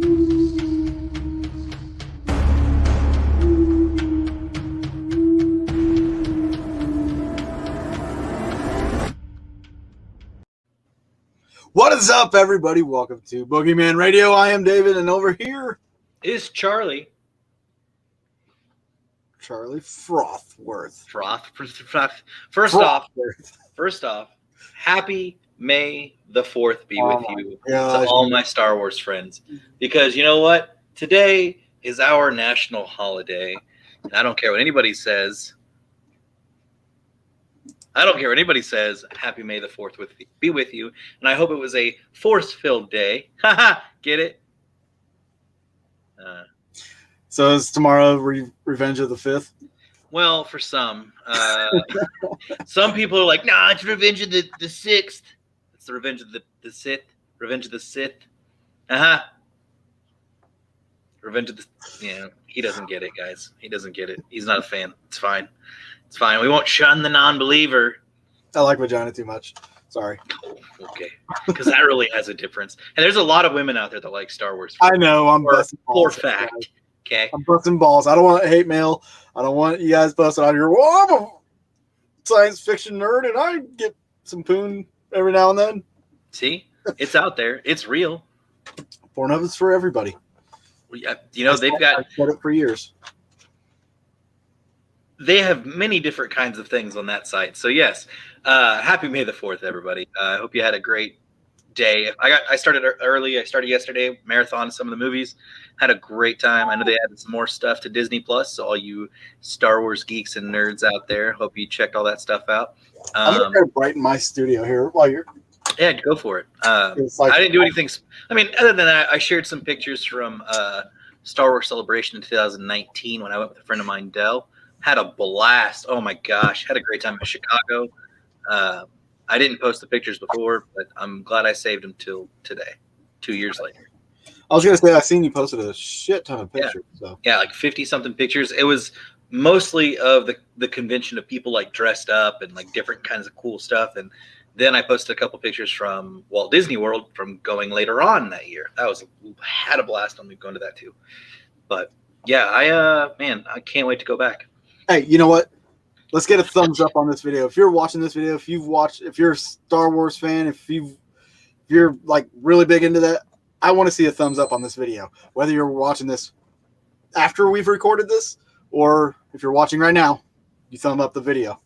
What is up, everybody? Welcome to Boogeyman Radio. I am David, and over here is Charlie. Charlie Frothworth. First off, happy May the 4th be with you to all my Star Wars friends. Because you know what? Today is our national holiday. And I don't care what anybody says. Happy May the 4th be with you. And I hope it was a force-filled day. Haha, get it? So is tomorrow Revenge of the 5th? Well, for some. Some people are like, nah, it's Revenge of the 6th. It's the Revenge of the Sith. Revenge of the Sith. Uh-huh. Revenge of the... Yeah, he doesn't get it, guys. He doesn't get it. He's not a fan. It's fine. It's fine. We won't shun the non-believer. I like vagina too much. Sorry. Oh, okay. Because that really has a difference. And there's a lot of women out there that like Star Wars. I know. I'm busting balls. For fact. Okay. I'm busting balls. I don't want hate mail. I don't want you guys busting out here. Well, I'm a science fiction nerd, and I get some poon every now and then. See? It's out there. It's real. Pornhub is for everybody. You know, they've got... I've said it for years. They have many different kinds of things on that site. So yes, happy May the 4th, everybody. I hope you had a great day. I started early. I started yesterday, marathon some of the movies. Had a great time. I know they added some more stuff to Disney Plus. So all you Star Wars geeks and nerds out there, hope you checked all that stuff out. I'm gonna try to brighten my studio here while you're. Yeah, go for it. I didn't do anything. I mean, other than that, I shared some pictures from Star Wars Celebration in 2019 when I went with a friend of mine, Dell. Had a blast. Oh my gosh. Had a great time in Chicago. I didn't post the pictures before, but I'm glad I saved them till today, 2 years later. I was going to say, I've seen you posted a shit ton of pictures. Yeah, like 50-something pictures. It was mostly of the convention of people like dressed up and like different kinds of cool stuff. And then I posted a couple pictures from Walt Disney World from going later on that year. Had a blast on me going to that too. But yeah, I can't wait to go back. Hey, you know what? Let's get a thumbs up on this video. If you're watching this video, if you're a Star Wars fan, if you're like really big into that, I want to see a thumbs up on this video. Whether you're watching this after we've recorded this, or if you're watching right now, you thumb up the video.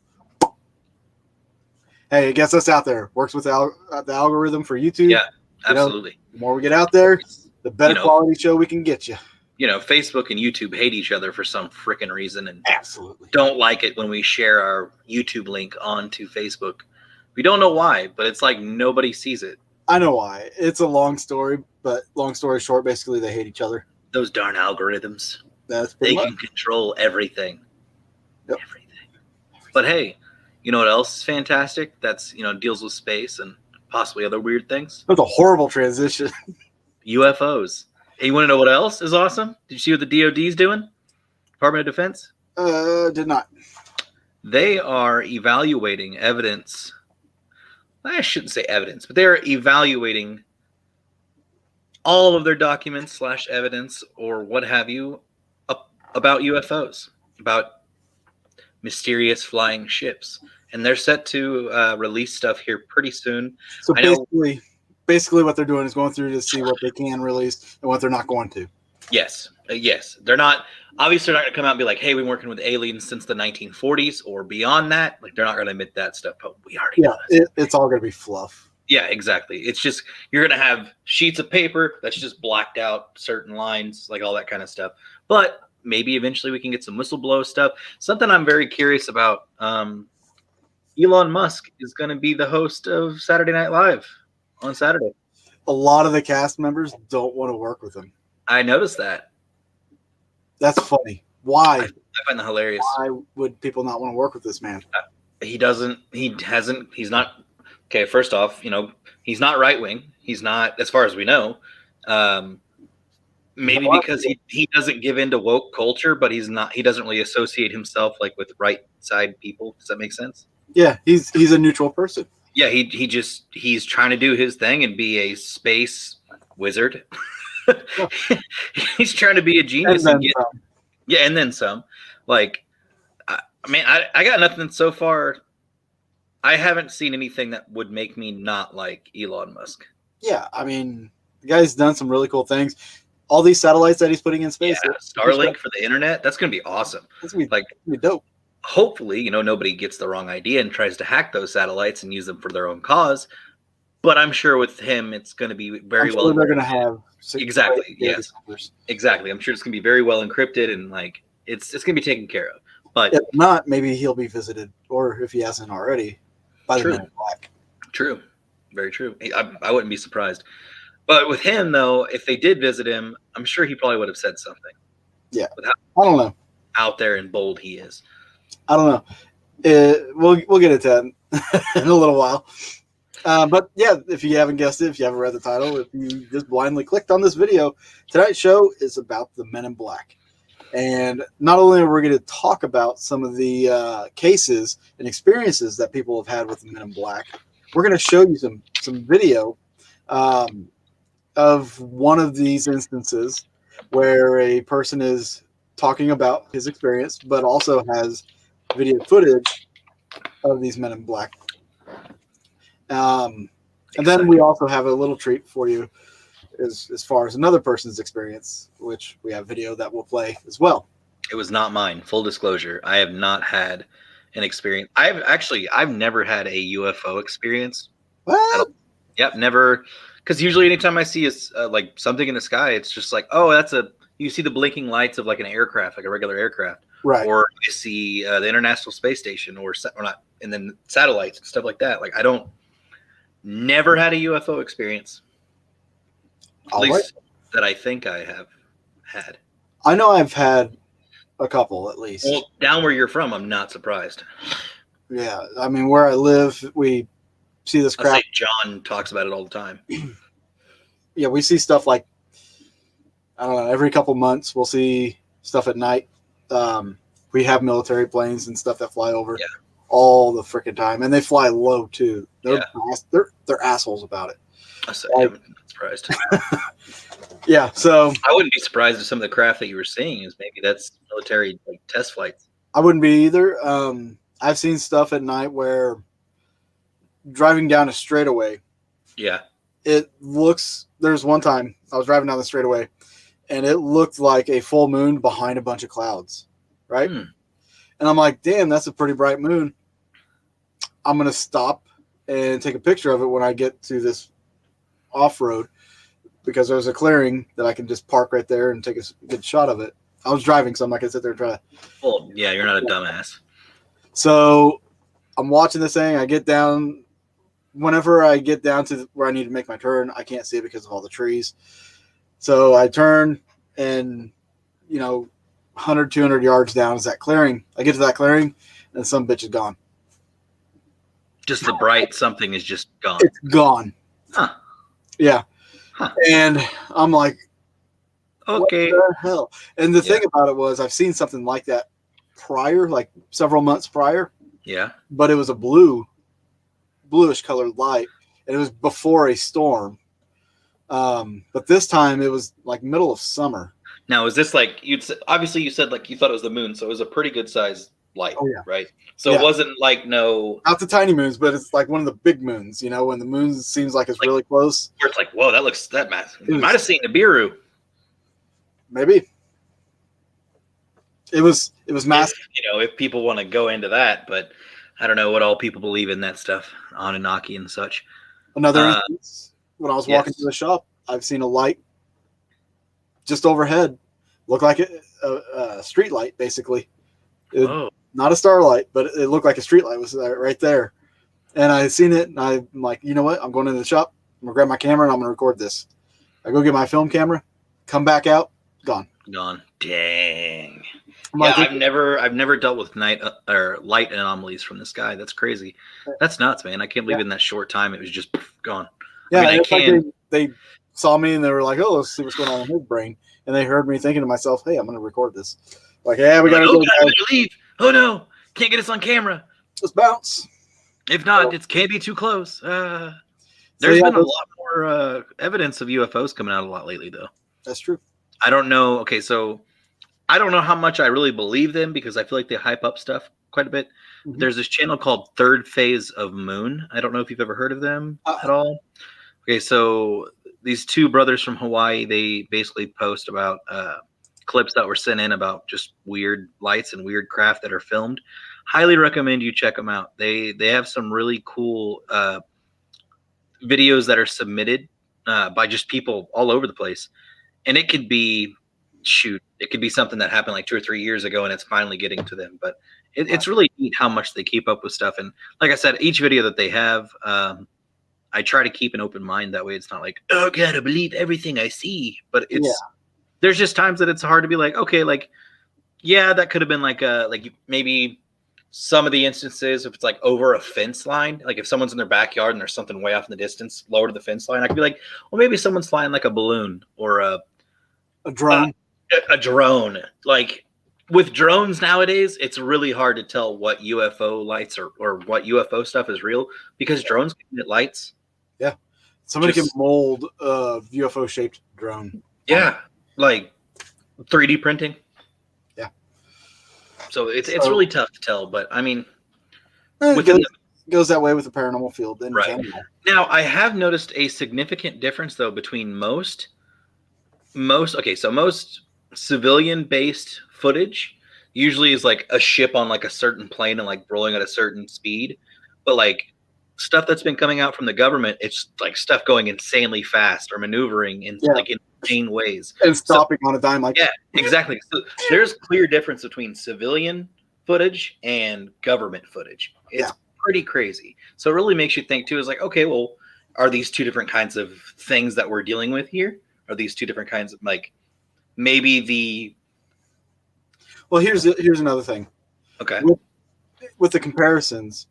Hey, it gets us out there. Works with the algorithm for YouTube. Yeah, absolutely. The more we get out there, the better quality show we can get you. You know, Facebook and YouTube hate each other for some freaking reason and absolutely don't like it when we share our YouTube link onto Facebook. We don't know why, but it's like nobody sees it. I know why. It's a long story, but long story short, basically they hate each other. Those darn algorithms. They can control everything. Yep. Everything. But hey, you know what else is fantastic? That's, deals with space and possibly other weird things. That's a horrible transition. UFOs. Hey, you want to know what else is awesome? Did you see what the DoD's doing? Department of Defense? Did not. They are evaluating evidence. I shouldn't say evidence, but they're evaluating all of their documents / evidence or what have you about UFOs, about mysterious flying ships. And they're set to release stuff here pretty soon. So basically what they're doing is going through to see what they can release and what they're not going to. Yes. They're not going to come out and be like, hey, we've been working with aliens since the 1940s or beyond that. Like, they're not going to admit that stuff. But we already know it's all going to be fluff. Yeah, exactly. It's just, you're going to have sheets of paper that's just blacked out certain lines, like all that kind of stuff. But maybe eventually we can get some whistleblower stuff. Something I'm very curious about. Elon Musk is going to be the host of Saturday Night Live on Saturday. A lot of the cast members don't want to work with him. I noticed that. That's funny. Why? I find that hilarious. Why would people not want to work with this man? He's not. Okay, first off, he's not right wing. He's not, as far as we know. Maybe because he doesn't give into woke culture, but he doesn't really associate himself like with right side people. Does that make sense? Yeah, he's a neutral person. Yeah, he's trying to do his thing and be a space wizard. He's trying to be a And genius then and get some. yeah, and then some. Like, I mean, I got nothing so far. I haven't seen anything that would make me not like Elon Musk. Yeah, I mean, the guy's done some really cool things. All these satellites that he's putting in Yeah, space. Starlink for the internet. That's gonna be awesome. That's gonna Like, be dope. hopefully, nobody gets the wrong idea and tries to hack those satellites and use them for their own cause. But I'm sure with him, it's going to be very I'm well. sure they're going to have exactly. data Yes. centers. Exactly. I'm sure it's going to be very well encrypted and like it's going to be taken care of. But if not, maybe he'll be visited, or if he hasn't already, by the Men in Black. True. Very true. I wouldn't be surprised. But with him, though, if they did visit him, I'm sure he probably would have said something. Yeah. With how I don't know. out there and bold he is. I don't know. We'll get into that in a little while. But yeah, if you haven't guessed it, if you haven't read the title, if you just blindly clicked on this video, tonight's show is about the Men in Black. And not only are we going to talk about some of the cases and experiences that people have had with the Men in Black, we're going to show you some video of one of these instances where a person is talking about his experience, but also has video footage of these Men in Black. And then we also have a little treat for you as far as another person's experience, which we have video that we'll play as well. It was not mine. Full disclosure. I have not had an experience. I've never had a UFO experience. What? Yep, never. Because usually anytime I see like something in the sky, it's just like, oh, you see the blinking lights of like an aircraft, like a regular aircraft. Right. Or you see the International Space Station or not, and then satellites and stuff like that. Like never had a UFO experience. At least that I think I have had. I know I've had a couple at least. Well, down where you're from, I'm not surprised. Yeah, I mean, where I live, we see this crap. John talks about it all the time. Yeah, we see stuff like, I don't know, every couple months we'll see stuff at night. We have military planes and stuff that fly over all the freaking time, and they fly low too. They're assholes about it. I'm not surprised. Yeah, so I wouldn't be surprised if some of the craft that you were seeing is maybe that's military like test flights. I wouldn't be either. I've seen stuff at night where driving down a straightaway. Yeah. It looks. There's one time I was driving down the straightaway, and it looked like a full moon behind a bunch of clouds, right? And I'm like, damn, that's a pretty bright moon. I'm gonna stop and take a picture of it when I get to this off-road, because there's a clearing that I can just park right there and take a good shot of it. I was driving, so I'm not going to sit there and try to... Well, yeah, you're not a dumbass. So I'm watching this thing. I get down. Whenever I get down to where I need to make my turn, I can't see it because of all the trees. So I turn and, 100, 200 yards down is that clearing. I get to that clearing, and some bitch is gone. Just the bright something is just gone. It's gone. Huh. Yeah. Huh. And I'm like, okay, what the hell? And the thing about it was, I've seen something like that prior, like several months prior. Yeah. But it was a bluish colored light, and it was before a storm. But this time it was like middle of summer. Now, is this like obviously you said like you thought it was the moon, so it was a pretty good size light, right? So it wasn't like not the tiny moons, but it's like one of the big moons. When the moon seems like it's really close. Where it's like, whoa, that massive. You might have seen Nibiru. Maybe. It was massive. If people want to go into that, but I don't know what all people believe in that stuff, Anunnaki and such. Another instance, when I was walking to the shop, I've seen a light just overhead, looked like a street light, basically. Not a starlight, but it looked like a street light was right there. And I seen it, and I'm like, you know what? I'm going into the shop. I'm gonna grab my camera, and I'm gonna record this. I go get my film camera, come back out, gone. Dang. I've never dealt with night or light anomalies from the sky. That's crazy. That's nuts, man. I can't believe in that short time it was just gone. Yeah, like they saw me and they were like, "Oh, let's see what's going on in his brain," and they heard me thinking to myself, "Hey, I'm going to record this." Like, yeah, we got to go. Better leave. Oh no, can't get us on camera. Let's bounce. If not, it can't be too close. There's been a lot more evidence of UFOs coming out a lot lately, though. That's true. I don't know. Okay, so I don't know how much I really believe them because I feel like they hype up stuff quite a bit. But there's this channel called Third Phase of Moon. I don't know if you've ever heard of them at all. Okay, so these two brothers from Hawaii, they basically post about clips that were sent in about just weird lights and weird craft that are filmed. Highly recommend you check them out. They have some really cool videos that are submitted by just people all over the place, and it could be it could be something that happened like 2 or 3 years ago, and it's finally getting to them. But it's really neat how much they keep up with stuff. And like I said, each video that they have, I try to keep an open mind. That way, it's not like, oh, gotta believe everything I see. But there's just times that it's hard to be like, okay, like, yeah, that could have been like maybe some of the instances, if it's like over a fence line, like if someone's in their backyard and there's something way off in the distance, lower to the fence line, I could be like, well, maybe someone's flying like a balloon or a drone. A drone. Like with drones nowadays, it's really hard to tell what UFO lights or what UFO stuff is real because drones can emit lights. Yeah. Somebody can mold a UFO shaped drone. Yeah. Like 3D printing. Yeah. So it's really tough to tell, but I mean, it goes that way with the paranormal field in general. Now, I have noticed a significant difference though between most civilian-based footage usually is like a ship on like a certain plane and like rolling at a certain speed, but like stuff that's been coming out from the government, it's like stuff going insanely fast or maneuvering in like insane ways and stopping on a dime. Like exactly. So there's clear difference between civilian footage and government footage. It's pretty crazy. So it really makes you think too. Is like, okay, well, are these two different kinds of things that we're dealing with here? Are these two different kinds of like maybe the? Well, here's another thing. Okay. With the comparisons,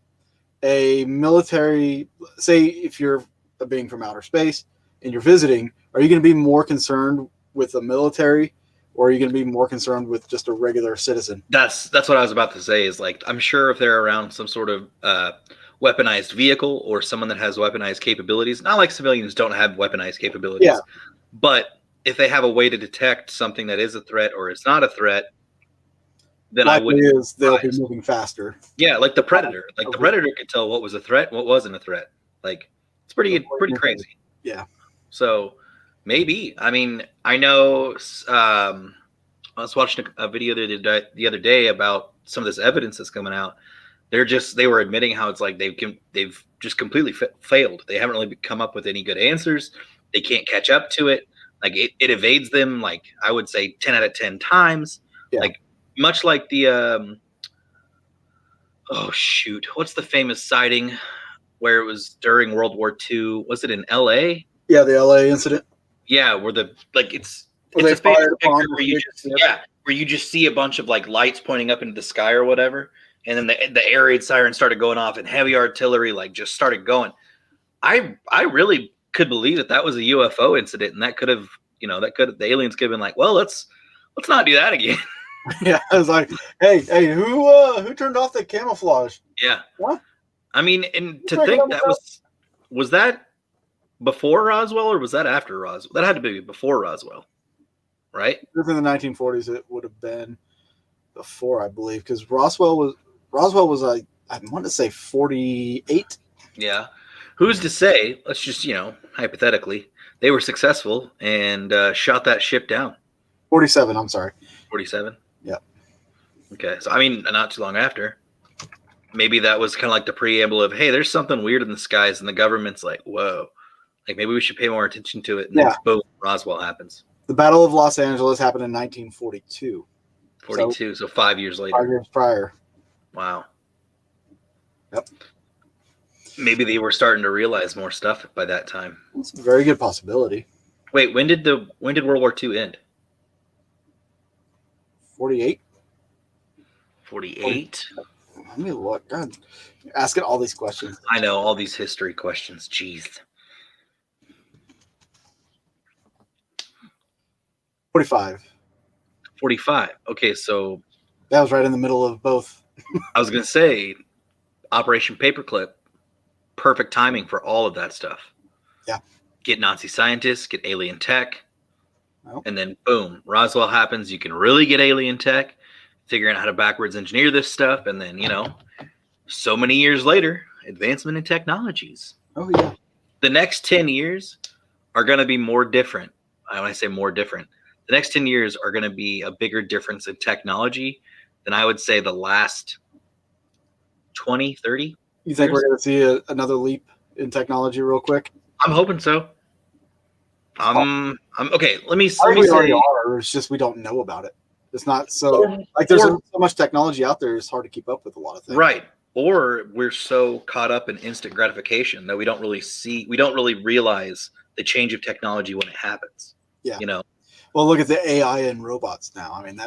a military, say if you're a being from outer space and you're visiting, are you going to be more concerned with the military, or are you going to be more concerned with just a regular citizen? That's what I was about to say. Is like I'm sure if they're around some sort of weaponized vehicle or someone that has weaponized capabilities, not like civilians don't have weaponized capabilities. Yeah. But if they have a way to detect something that is a threat or is not a threat, then they'll be moving faster. Yeah, like the Predator. Like the Predator could tell what was a threat and what wasn't a threat. Like it's pretty crazy. Yeah. So maybe. I mean, I know I was watching a video the other day about some of this evidence that's coming out. They were admitting how it's like they've just completely failed. They haven't really come up with any good answers. They can't catch up to it. Like it evades them. Like I would say 10 out of 10 times. Yeah. Like much like the what's the famous sighting where it was during World War II? Was it in LA? Yeah, the LA incident. Yeah, where it's a famous picture where you just see a bunch of like lights pointing up into the sky or whatever, and then the air raid siren started going off and heavy artillery like just started going. I really could believe that was a UFO incident, and that could have the aliens could have been like, well, let's not do that again. Yeah, I was like, hey, who turned off the camouflage? Yeah. What? I mean, and to think that was that before Roswell or was that after Roswell? That had to be before Roswell, right? If in the 1940s, it would have been before, I believe, because Roswell was I want to say 48. Yeah. Who's to say? Let's just hypothetically, they were successful and shot that ship down. 47. I'm sorry. 47. Yeah. Okay. So I mean, not too long after. Maybe that was kind of like the preamble of, hey, there's something weird in the skies, and the government's like, whoa, like maybe we should pay more attention to it. And then boom, Roswell happens. The Battle of Los Angeles happened in 1942. 42, so 5 years later. 5 years prior. Wow. Yep. Maybe they were starting to realize more stuff by that time. It's a very good possibility. Wait, when did World War II end? 48. 48? Let me look. God, you're asking all these questions. I know, all these history questions. Jeez. 45. 45. Okay, so that was right in the middle of both. I was going to say Operation Paperclip, perfect timing for all of that stuff. Yeah. Get Nazi scientists, get alien tech. Oh. And then boom, Roswell happens. You can really get alien tech, figuring out how to backwards engineer this stuff, and then so many years later, advancement in technologies. Oh yeah. The next 10 years are going to be more different. When I say more different, the next 10 years are going to be a bigger difference in technology than I would say the last 20, 30 You think years. we're going to see another leap in technology real quick? I'm hoping so. I'm okay. Let me We say already are. It's just we don't know about it. It's not so there's so much technology out there. It's hard to keep up with a lot of things. Right. Or we're so caught up in instant gratification that we don't really realize the change of technology when it happens. Yeah. Well, look at the AI and robots now. I mean,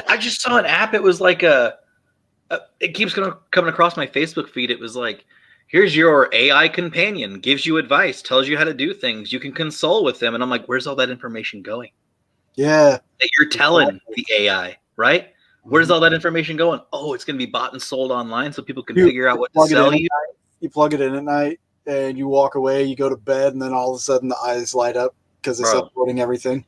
I just saw an app. It was like it keeps coming across my Facebook feed. It was like, here's your AI companion, gives you advice, tells you how to do things. You can console with them. And I'm like, where's all that information going? Yeah. That you're telling the AI, right? Where's all that information going? Oh, it's going to be bought and sold online so people can figure out what to sell you. You plug it in at night and you walk away, you go to bed, and then all of a sudden the eyes light up because it's uploading everything.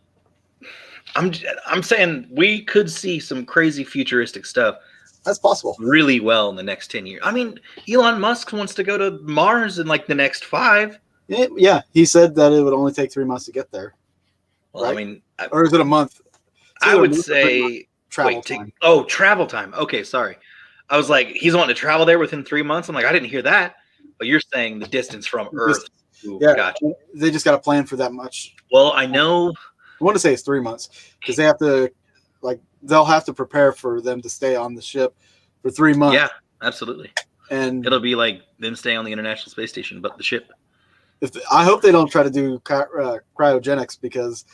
I'm saying we could see some crazy futuristic stuff. That's possible. Really well in the next 10 years. I mean, Elon Musk wants to go to Mars in like the next 5. Yeah, he said that it would only take 3 months to get there. Well, right? I mean, or is it a month? I would say travel time. Travel time. Okay, sorry. I was like, he's wanting to travel there within 3 months. I'm like, I didn't hear that. But you're saying the distance from Earth. Yeah, gotcha. They just got to plan for that much. Well, I know. I want to say it's 3 months because they have to, they'll have to prepare for them to stay on the ship for 3 months. Yeah, absolutely. And it'll be like them staying on the International Space Station, but the ship. I hope they don't try to do cryogenics because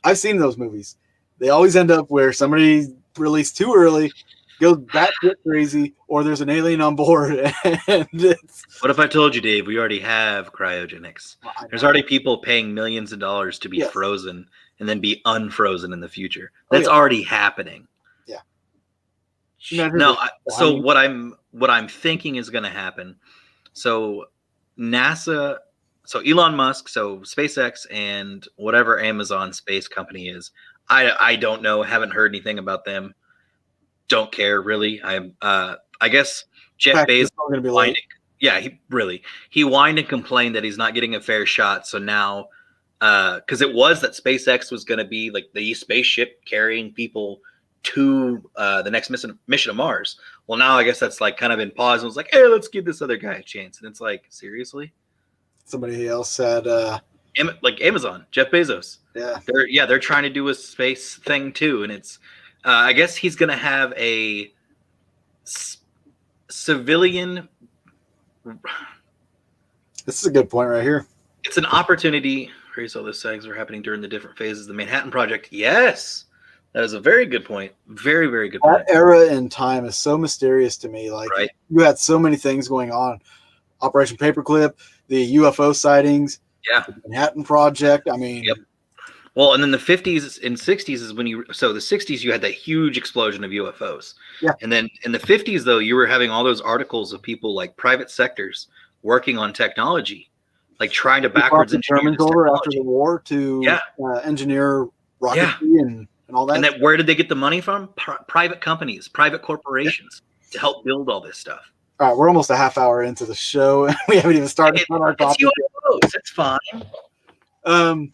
I've seen those movies. They always end up where somebody released too early, goes batshit crazy, or there's an alien on board. And what if I told you, Dave, we already have cryogenics? There's already people paying millions of dollars to be frozen and then be unfrozen in the future. That's already happening. Yeah. No, so what I'm thinking is going to happen. So NASA, so Elon Musk, so SpaceX, and whatever Amazon space company is, I don't know, haven't heard anything about them. Don't care really. I guess Jeff Bezos going to be late. Yeah, he whined and complained that he's not getting a fair shot. So now, because it was that SpaceX was going to be like the spaceship carrying people to the next mission to Mars. Well, now I guess that's like kind of in pause. And was like, hey, let's give this other guy a chance. And it's like, seriously? Somebody else said, like Amazon, Jeff Bezos. Yeah, they're trying to do a space thing too, and it's. I guess he's going to have a civilian. This is a good point right here. It's an opportunity. Crazy all those things were happening during the different phases of the Manhattan Project. Yes, that is a very good point. Very, very good point. That era in time is so mysterious to me. Like, you had so many things going on. Operation Paperclip, the UFO sightings, the Manhattan Project. I mean... Yep. Well, and then the 50s and 60s is when the 60s, you had that huge explosion of UFOs. Yeah. And then in the 50s, though, you were having all those articles of people like private sectors working on technology, like trying to backwards engineer Germans over after the war to engineer rocketry and all that. And then where did they get the money from? Private companies, private corporations to help build all this stuff. All right, we're almost a half hour into the show, and we haven't even started on our topic. It's UFOs. It's fine.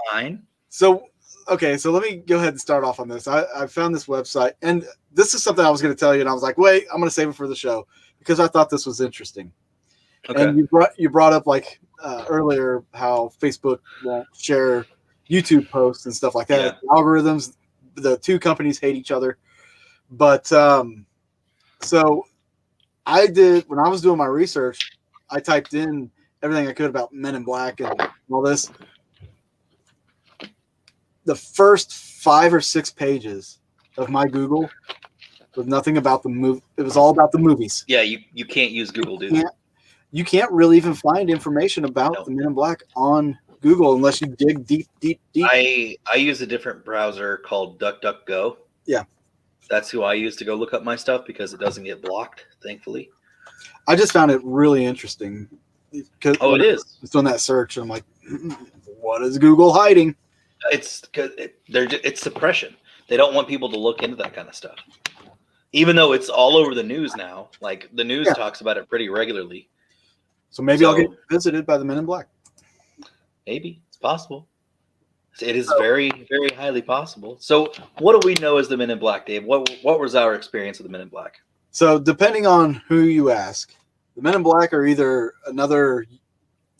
Fine. So let me go ahead and start off on this. I found this website, and this is something I was going to tell you, and I was like, wait, I'm going to save it for the show because I thought this was interesting. Okay. And you brought up earlier how Facebook won't share YouTube posts and stuff like that. Yeah. Algorithms, the two companies hate each other. But so I did, when I was doing my research, I typed in everything I could about Men in Black and all this. The first 5 or 6 pages of my Google was nothing about the movie. It was all about the movies. Yeah, you can't use Google, dude. You can't really even find information about the Men in Black on Google unless you dig deep. I use a different browser called DuckDuckGo. Yeah. That's who I use to go look up my stuff because it doesn't get blocked, thankfully. I just found it really interesting. It is. It's doing that search, and I'm like, what is Google hiding? It's it's suppression. They don't want people to look into that kind of stuff, even though it's all over the news now. Like the news Yeah. talks about it pretty regularly. So maybe I'll get visited by the Men in Black. Maybe it's possible. It is very, very highly possible. So, what do we know as the Men in Black, Dave? What was our experience with the Men in Black? So, depending on who you ask, the Men in Black are either another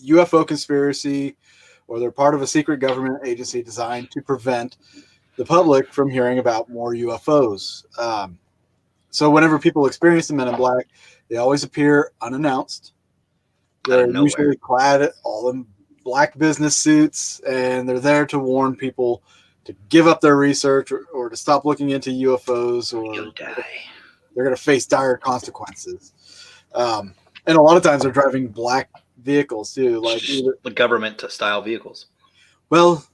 UFO conspiracy, or they're part of a secret government agency designed to prevent the public from hearing about more UFOs. So, whenever people experience the Men in Black, they always appear unannounced. They're usually clad all in black business suits, and they're there to warn people to give up their research or to stop looking into UFOs, or you'll die. They're going to face dire consequences. And a lot of times they're driving black vehicles too, like the government style vehicles. Well,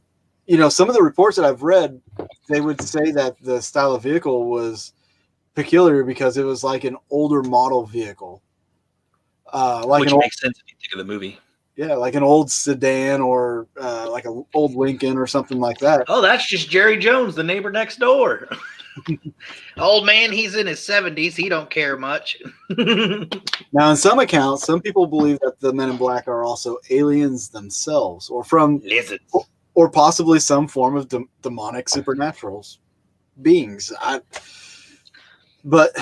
you know, some of the reports that I've read, they would say that the style of vehicle was peculiar because it was like an older model vehicle. Which makes sense if you think of the movie. Yeah, like an old sedan or like an old Lincoln or something like that. Oh, that's just Jerry Jones, the neighbor next door. Old man, he's in his 70s. He don't care much. Now, in some accounts, some people believe that the Men in Black are also aliens themselves, or from lizards, or possibly some form of demonic supernatural beings. But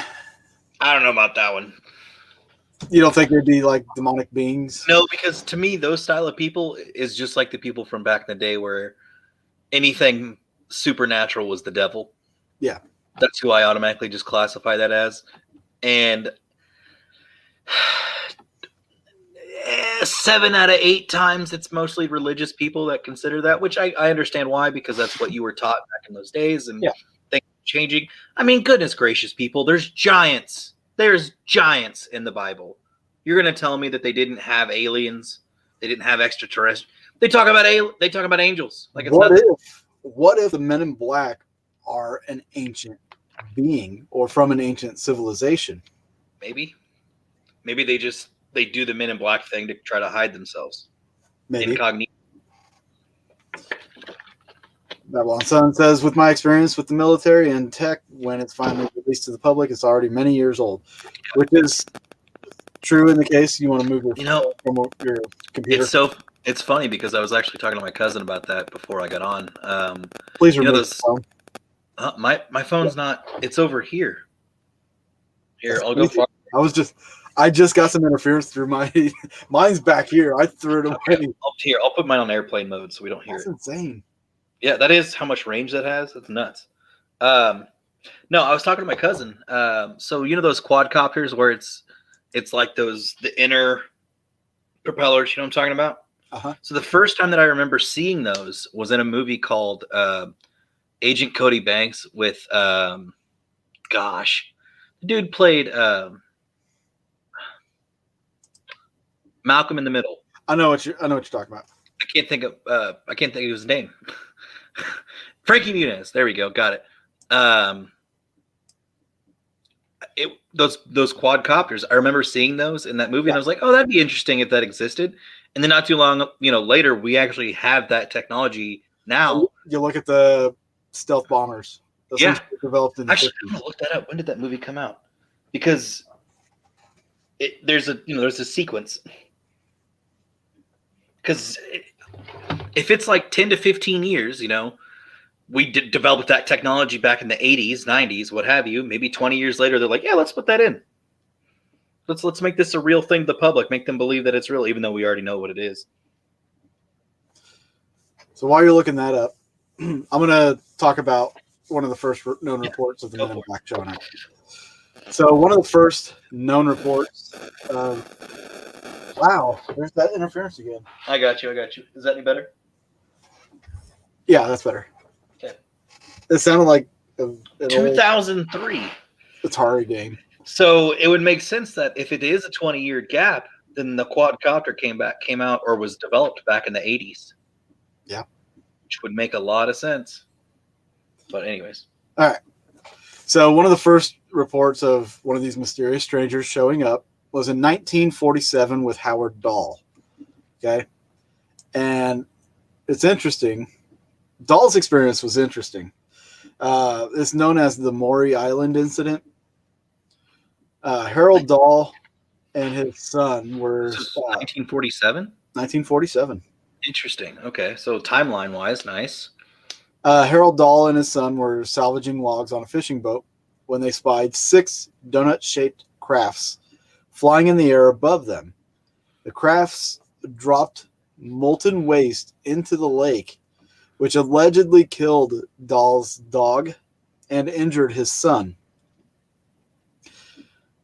I don't know about that one. You don't think they'd be like demonic beings? No, because to me, those style of people is just like the people from back in the day where anything supernatural was the devil. Yeah. That's who I automatically just classify that as. And 7 out of 8 times it's mostly religious people that consider that, which I understand why, because that's what you were taught back in those days, and things are changing. I mean, goodness gracious, people, there's giants. There's giants in the Bible. You're going to tell me that they didn't have aliens? They didn't have extraterrestrials? They talk about angels. Like it's what if the Men in Black are an ancient being or from an ancient civilization? Maybe they do the Men in Black thing to try to hide themselves. Maybe. Incognito. Babylon Sun says, with my experience with the military and tech, when it's finally released to the public, it's already many years old, which is true in the case you want to move your from your computer. It's funny because I was actually talking to my cousin about that before I got on. Please remove the phone. My phone's not. It's over here. Here, I'll go far. I just got some interference through mine's back here. I threw it away. I'll put mine on airplane mode so we don't hear it. That's insane. Yeah, that is how much range that has. That's nuts. No, I was talking to my cousin. So you know those quadcopters where it's like the inner propellers. You know what I'm talking about? Uh-huh. So the first time that I remember seeing those was in a movie called Agent Cody Banks with the dude played Malcolm in the Middle. I know what you're talking about. I can't think of his name. Frankie Muniz. There we go. Got it. Those quadcopters. I remember seeing those in that movie, and I was like, "Oh, that'd be interesting if that existed." And then not too long, later, we actually have that technology now. You look at the stealth bombers. Those ones developed in the 50s. I'm gonna look that up. When did that movie come out? Because there's a sequence. Because if it's like 10 to 15 years, we developed that technology back in the 80s, 90s, what have you. Maybe 20 years later, they're like, yeah, let's put that in. Let's make this a real thing to the public. Make them believe that it's real, even though we already know what it is. So while you're looking that up, I'm going to talk about one of the first known reports of the Men in Black showing up. So one of the first known reports wow, there's that interference again. I got you. Is that any better? Yeah, that's better. Okay. It sounded like an 2003 Atari game. So it would make sense that if it is a 20-year gap, then the quadcopter came out or was developed back in the 80s. Yeah. Which would make a lot of sense. But anyways. All right. So one of the first reports of one of these mysterious strangers showing up was in 1947 with Howard Dahl. Okay. And it's interesting Dahl's experience was interesting. It's known as the Maury Island incident. Harold Dahl and his son were This is 1947. 1947. Interesting. Okay, so timeline wise, nice. Harold Dahl and his son were salvaging logs on a fishing boat when they spied 6 donut-shaped crafts flying in the air above them. The crafts dropped molten waste into the lake, which allegedly killed Dahl's dog and injured his son.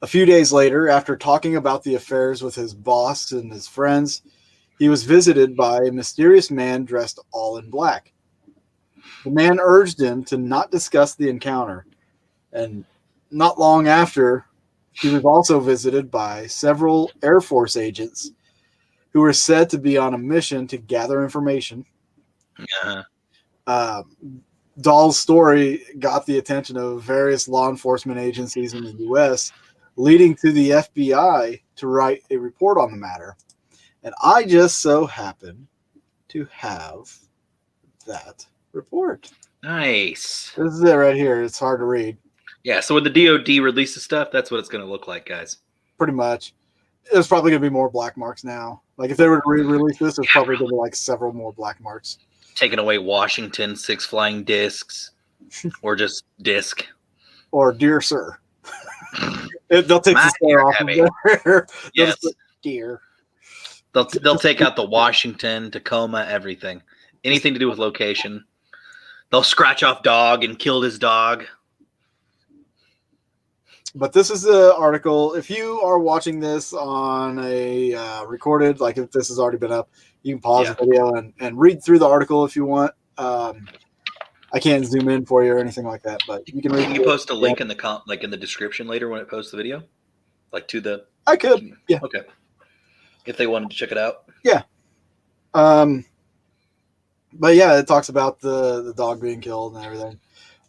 A few days later, after talking about the affairs with his boss and his friends, he was visited by a mysterious man dressed all in black. The man urged him to not discuss the encounter, and not long after, he was also visited by several Air Force agents who were said to be on a mission to gather information. Uh-huh. Dahl's story got the attention of various law enforcement agencies in the U.S., leading to the FBI to write a report on the matter. And I just so happen to have that report. Nice. This is it right here. It's hard to read. Yeah, so when the DOD releases stuff, that's what it's going to look like, guys. Pretty much. There's probably going to be more black marks now. Like if they were to re-release this, there's probably going to be like several more black marks. Taking away Washington, 6 flying discs, or just disc. Or dear sir. They'll take My the star off heavy. of there. Yes. Dear. They'll take out the Washington, Tacoma, everything. Anything to do with location. They'll scratch off dog and kill his dog. But this is the article. If you are watching this on a recorded, like if this has already been up, you can pause the video and read through the article if you want. I can't zoom in for you or anything like that, but you can read. Can you post a link in the in the description later when it posts the video, like to the? I could. Yeah. Okay. If they wanted to check it out. Yeah. But yeah, it talks about the dog being killed and everything.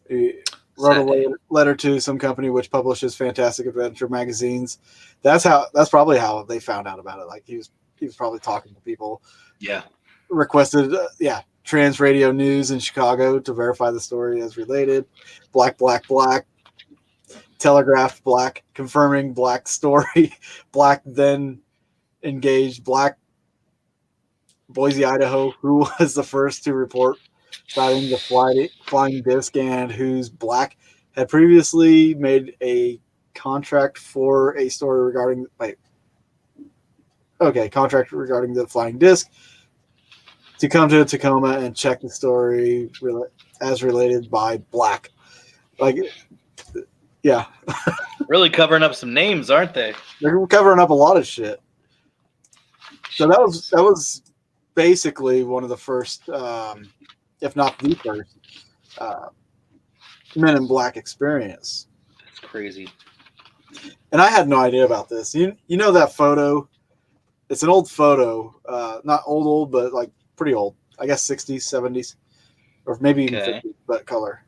He wrote a letter to some company which publishes fantastic adventure magazines. That's probably how they found out about it. Like he was probably talking to people. Yeah. Requested Trans Radio News in Chicago to verify the story as related. Black. Telegraph Black confirming Black story. Black then engaged Black Boise, Idaho, who was the first to report spotting the flying disc and whose Black had previously made a contract for a story regarding contract regarding the flying disc to come to Tacoma and check the story as related by Black. Yeah. Really covering up some names, aren't they? They're covering up a lot of shit. So that was basically one of the first, if not the first, Men in Black experience. That's crazy. And I had no idea about this. You know that photo? It's an old photo, not old, but like pretty old. I guess 60s, 70s, or maybe even 50s, but color.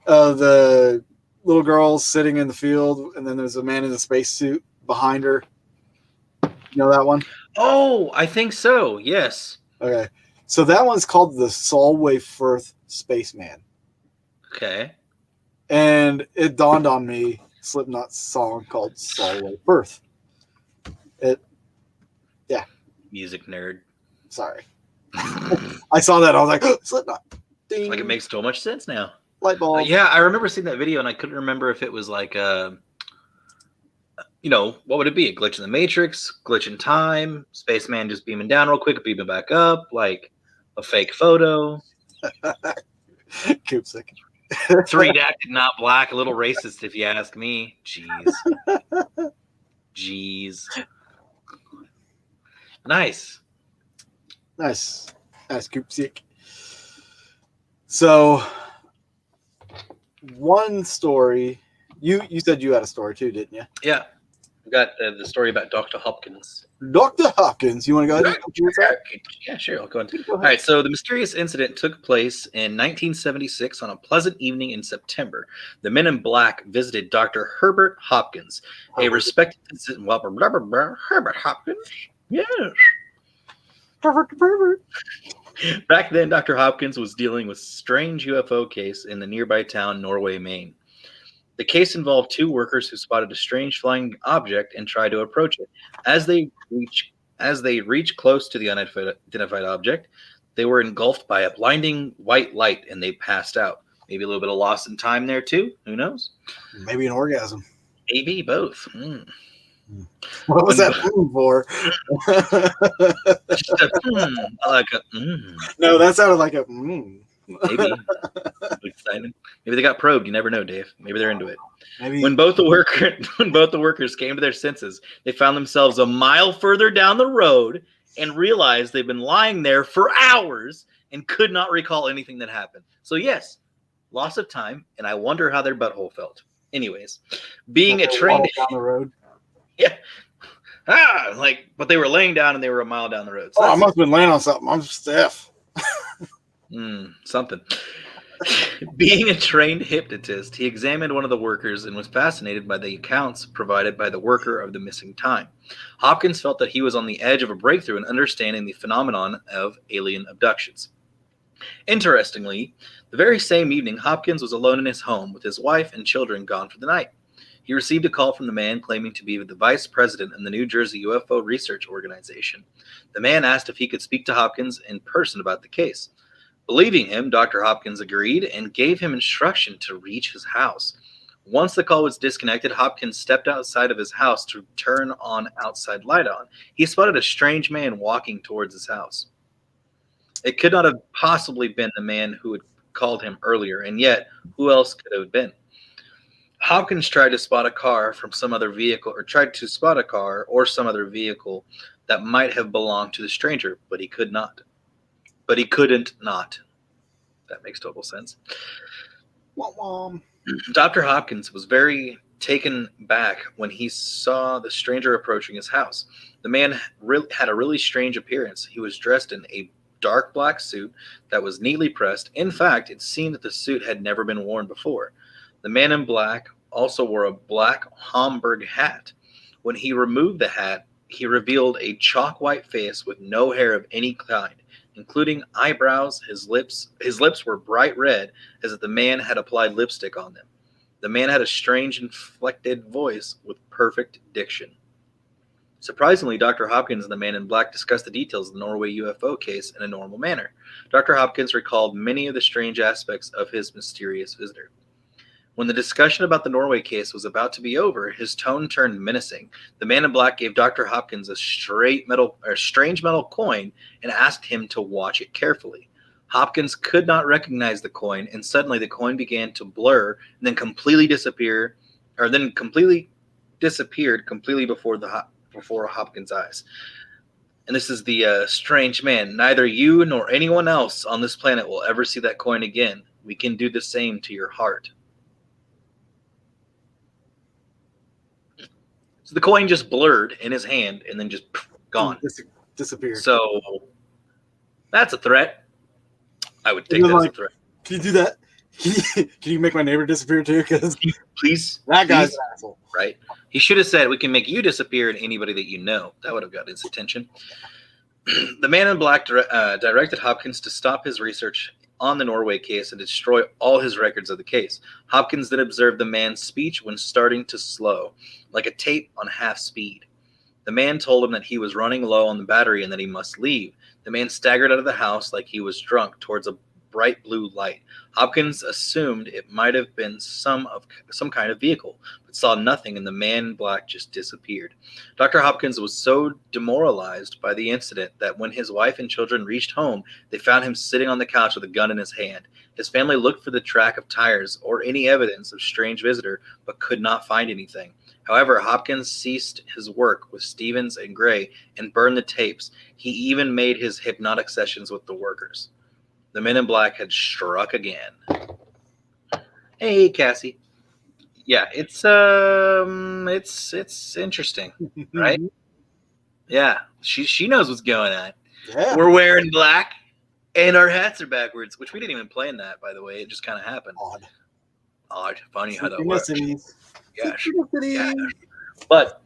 The little girl sitting in the field, and then there's a man in a spacesuit behind her. You know that one? Oh, I think so. Yes. Okay. So that one's called the Solway Firth Spaceman. Okay. And it dawned on me, Slipknot's song called Solway Firth. Music nerd. Sorry. I saw that. I was like, oh, Slipknot. Ding. Like it makes so much sense now. Light bulb. Yeah, I remember seeing that video and I couldn't remember if it was like what would it be? A glitch in the Matrix, glitch in time, spaceman just beaming down real quick, beaming back up, like a fake photo. Coopsick. 3-redacted, not black, a little racist if you ask me. Jeez. Nice. Coopsick. So, one story. You said you had a story too, didn't you? Yeah. We got the story about Dr. Hopkins. Dr. Hopkins. You want to go ahead? Yeah, sure. I'll go ahead. All right. So the mysterious incident took place in 1976 on a pleasant evening in September. The Men in Black visited Dr. Herbert Hopkins, a respected physician. Herbert Hopkins. Yes. Herbert. Back then, Dr. Hopkins was dealing with a strange UFO case in the nearby town Norway, Maine. The case involved two workers who spotted a strange flying object and tried to approach it. As they reached close to the unidentified object, they were engulfed by a blinding white light and they passed out. Maybe a little bit of loss in time there too. Who knows? Maybe an orgasm. Maybe both. What was that for? Just a, like a, No, that sounded like a. Maybe. Excited. Maybe they got probed. You never know, Dave. Maybe they're into it. Maybe. When both the workers came to their senses, they found themselves a mile further down the road and realized they'd been lying there for hours and could not recall anything that happened. So yes, loss of time, and I wonder how their butthole felt. Anyways, being a trained down the road. Yeah. But they were laying down and they were a mile down the road. So I must have been laying on something. I'm stiff. Something. Being a trained hypnotist, he examined one of the workers and was fascinated by the accounts provided by the worker of the missing time. Hopkins felt that he was on the edge of a breakthrough in understanding the phenomenon of alien abductions. Interestingly, the very same evening, Hopkins was alone in his home with his wife and children gone for the night. He received a call from the man claiming to be the vice president of the New Jersey UFO Research Organization. The man asked if he could speak to Hopkins in person about the case. Believing him, Dr. Hopkins agreed and gave him instruction to reach his house. Once the call was disconnected, Hopkins stepped outside of his house to turn on outside light on. He spotted a strange man walking towards his house. It could not have possibly been the man who had called him earlier, and yet, who else could it have been? Hopkins tried to spot a car from some other vehicle, or tried to spot a car or some other vehicle that might have belonged to the stranger, but he could not. But he couldn't not. That makes total sense. Dr. Hopkins was very taken back when he saw the stranger approaching his house. The man had a really strange appearance. He was dressed in a dark black suit that was neatly pressed. In fact, it seemed that the suit had never been worn before. The man in black also wore a black Homburg hat. When he removed the hat, he revealed a chalk white face with no hair of any kind, including eyebrows. His lips were bright red, as if the man had applied lipstick on them. The man had a strange inflected voice with perfect diction. Surprisingly, Dr. Hopkins and the man in black discussed the details of the Norway UFO case in a normal manner. Dr. Hopkins recalled many of the strange aspects of his mysterious visitor. When the discussion about the Norway case was about to be over, his tone turned menacing. The man in black gave Dr. Hopkins a strange metal coin and asked him to watch it carefully. Hopkins could not recognize the coin, and suddenly the coin began to blur and then completely disappeared before Hopkins' eyes. And this is the strange man. Neither you nor anyone else on this planet will ever see that coin again. We can do the same to your heart. So the coin just blurred in his hand and then just gone. Disappeared. So that's a threat. I would take that as a threat. Can you do that? Can you make my neighbor disappear too? Because please, that guy's an asshole. Right? He should have said, "We can make you disappear and anybody that you know." That would have got his attention. The man in black directed Hopkins to stop his research on the Norway case and destroy all his records of the case. Hopkins then observed the man's speech when starting to slow, like a tape on half speed. The man told him that he was running low on the battery and that he must leave. The man staggered out of the house like he was drunk towards a bright blue light. Hopkins assumed it might have been some kind of vehicle, but saw nothing, and the man in black just disappeared. Dr. Hopkins was so demoralized by the incident that when his wife and children reached home, they found him sitting on the couch with a gun in his hand. His family looked for the track of tires or any evidence of strange visitor, but could not find anything. However, Hopkins ceased his work with Stevens and Gray and burned the tapes. He even made his hypnotic sessions with the workers. The men in black had struck again. Hey, Cassie. Yeah, it's interesting, right? Yeah, she knows what's going on. Yeah. We're wearing black, and our hats are backwards, which we didn't even plan that, by the way. It just kind of happened. Odd. Funny how that works. Synchronicities. Yeah. But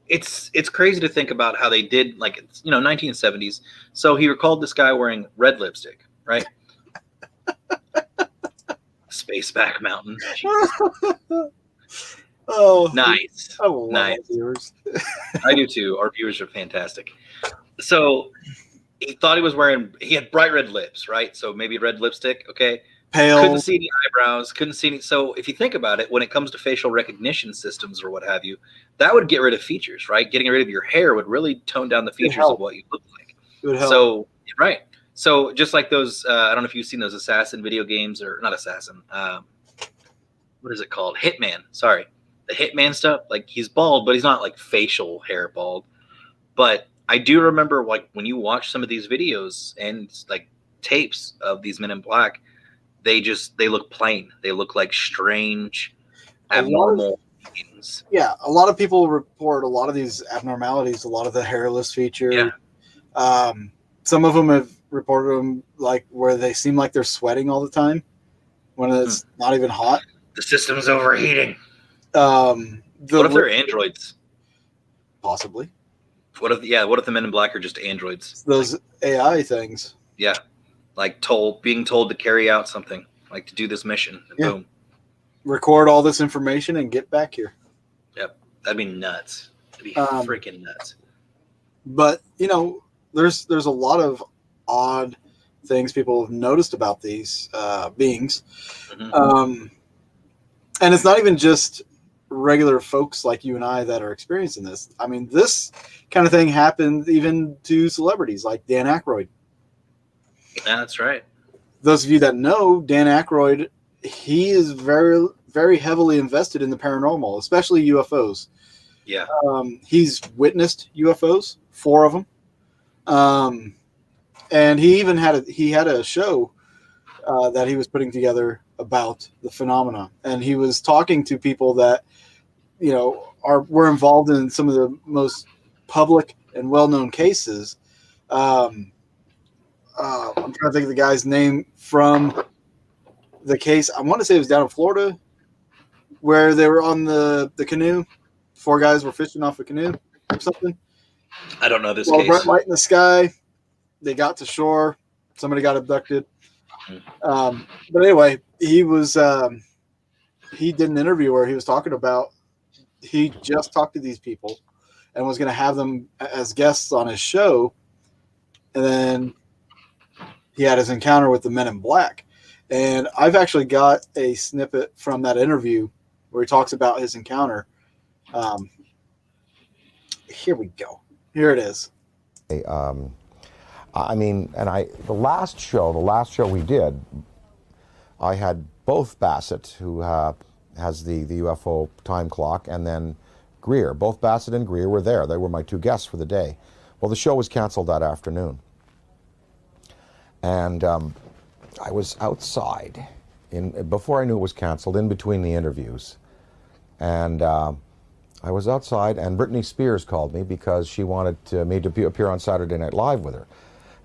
it's crazy to think about how they did, like, it's, 1970s. So he recalled this guy wearing red lipstick, right? Spaceback Mountain. Jeez. Oh, Nice. I love Nice. our viewers. I do too. Our viewers are fantastic. So he thought he had bright red lips, right? So maybe red lipstick, okay? Pale. Couldn't see any eyebrows, couldn't see any. So if you think about it, when it comes to facial recognition systems or what have you, that would get rid of features, right? Getting rid of your hair would really tone down the features of what you look like. It would help. So, right. So just like those, I don't know if you've seen those assassin video games, or not assassin. What is it called? Hitman. Sorry. The Hitman stuff. Like, he's bald, but he's not like facial hair bald. But I do remember, like, when you watch some of these videos and like tapes of these Men in Black, they look plain. They look like strange, abnormal things. Yeah, a lot of people report a lot of these abnormalities, a lot of the hairless feature. Yeah. Some of them have reported them like where they seem like they're sweating all the time when it's not even hot. The system's overheating. What if they're androids? Possibly. What if the Men in Black are just androids? Those AI things. Yeah. Like being told to carry out something, like to do this mission. And boom. Record all this information and get back here. Yep. That'd be nuts. That'd be freaking nuts. But, there's a lot of odd things people have noticed about these beings. Mm-hmm. And it's not even just regular folks like you and I that are experiencing this. I mean, this kind of thing happened even to celebrities like Dan Aykroyd. Yeah, that's right. Those of you that know Dan Aykroyd, he is very, very heavily invested in the paranormal, especially UFOs. Yeah. He's witnessed UFOs, 4 of them. And he even had a show that he was putting together about the phenomena. And he was talking to people that, were involved in some of the most public and well-known cases. I'm trying to think of the guy's name from the case. I want to say it was down in Florida where they were on the canoe. 4 guys were fishing off a canoe or something. I don't know this case. Bright light in the sky. They got to shore. Somebody got abducted. But anyway, he did an interview where he was talking about he just talked to these people and was going to have them as guests on his show. And then he had his encounter with the Men in Black. And I've actually got a snippet from that interview where he talks about his encounter. Here we go. Here it is. The last show we did, I had both Bassett, who has the UFO time clock, and then Greer. Both Bassett and Greer were there. They were my 2 guests for the day. Well, the show was canceled that afternoon. And I was outside before I knew it was canceled, in between the interviews. And I was outside, and Britney Spears called me because she wanted me to appear on Saturday Night Live with her.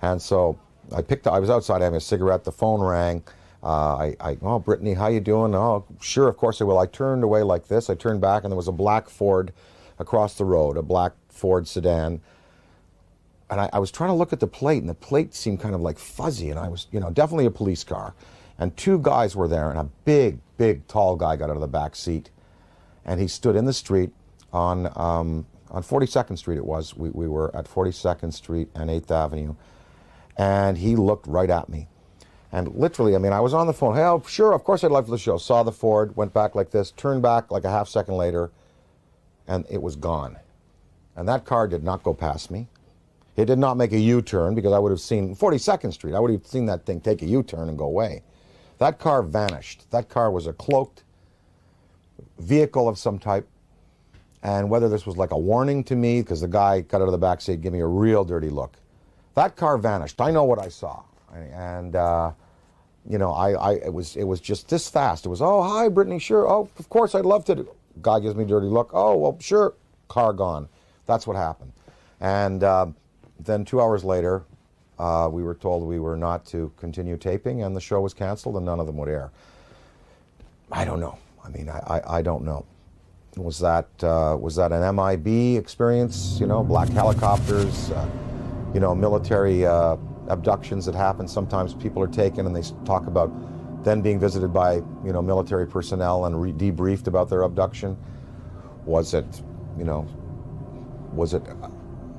And so I was outside having a cigarette. The phone rang. Oh, Brittany, how you doing? Oh, sure, of course I will. I turned away like this. I turned back, and there was a black Ford across the road, a black Ford sedan. And I was trying to look at the plate, and the plate seemed kind of like fuzzy. And I was, definitely a police car. And 2 guys were there, and a big, big, tall guy got out of the back seat. And he stood in the street on 42nd Street it was. We were at 42nd Street and 8th Avenue. And he looked right at me. And literally, I was on the phone. Hey, oh, sure, of course I'd love the show. Saw the Ford, went back like this, turned back like a half second later, and it was gone. And that car did not go past me. It did not make a U-turn, because I would have seen 42nd Street. I would have seen that thing take a U-turn and go away. That car vanished. That car was a cloaked vehicle of some type. And whether this was like a warning to me, because the guy got out of the back seat, gave me a real dirty look. That car vanished. I know what I saw. And, it was just this fast. It was, oh, hi, Brittany, sure. Oh, of course, I'd love to. Guy gives me a dirty look. Oh, well, sure. Car gone. That's what happened. And then 2 hours later, we were told we were not to continue taping, and the show was canceled, and none of them would air. I don't know. I don't know. Was that an MIB experience? You know, black helicopters, you know, military abductions that happen. Sometimes people are taken and they talk about then being visited by, you know, military personnel and debriefed about their abduction. Was it, you know, was it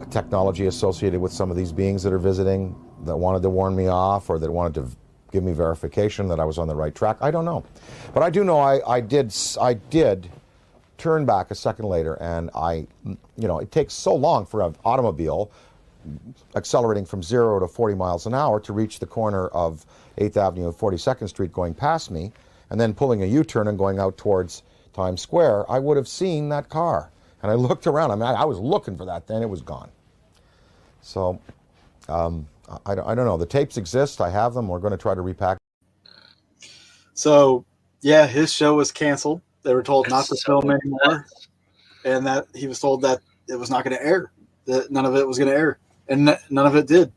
a technology associated with some of these beings that are visiting that wanted to warn me off, or that wanted to give me verification that I was on the right track? I don't know. But I do know I did turn back a second later, and you know, it takes so long for an automobile accelerating from 0 to 40 miles an hour to reach the corner of 8th Avenue and 42nd Street going past me, and then pulling a U-turn and going out towards Times Square. I would have seen that car. And I looked around. I mean, I was looking for that, then it was gone. So, I don't know. The tapes exist. I have them. We're going to try to repack. So, yeah, his show was canceled. They were told not to so film anymore, and that he was told that it was not going to air. That none of it was going to air, and none of it did.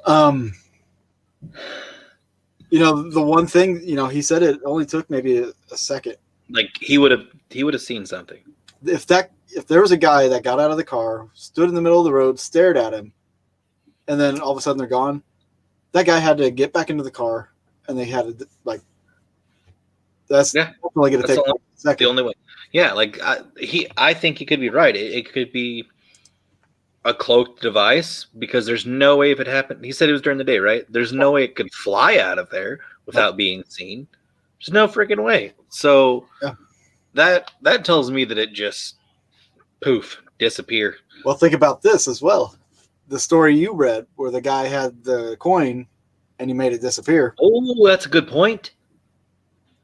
Man. You know, the one thing, you know, he said it only took maybe a second. Like he would have seen something. If there was a guy that got out of the car, stood in the middle of the road, stared at him, and then all of a sudden they're gone, that guy had to get back into the car, and they had to, like, that's only going to take a second. The only way. Yeah, like I think he could be right. It could be a cloaked device, because there's no way if it happened. He said it was during the day, right? There's no way it could fly out of there without being seen. There's no freaking way. So that tells me that it just poof, disappear. Well, think about this as well. The story you read where the guy had the coin and he made it disappear. Oh, that's a good point.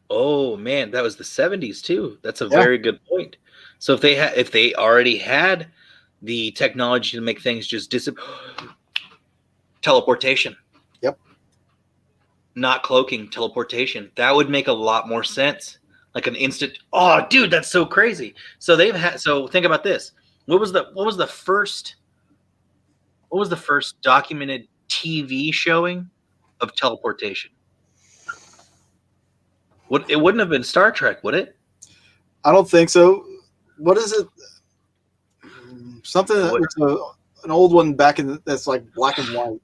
Oh man, that was the 70s too. That's a very good point. So if they already had the technology to make things just disappear, teleportation. Yep. Not cloaking, teleportation. That would make a lot more sense. Like an instant. Oh, dude, that's so crazy. So so think about this. What was the first documented TV showing of teleportation? It wouldn't have been Star Trek, would it? I don't think so. What is it? Something an old one back in that's like black and white,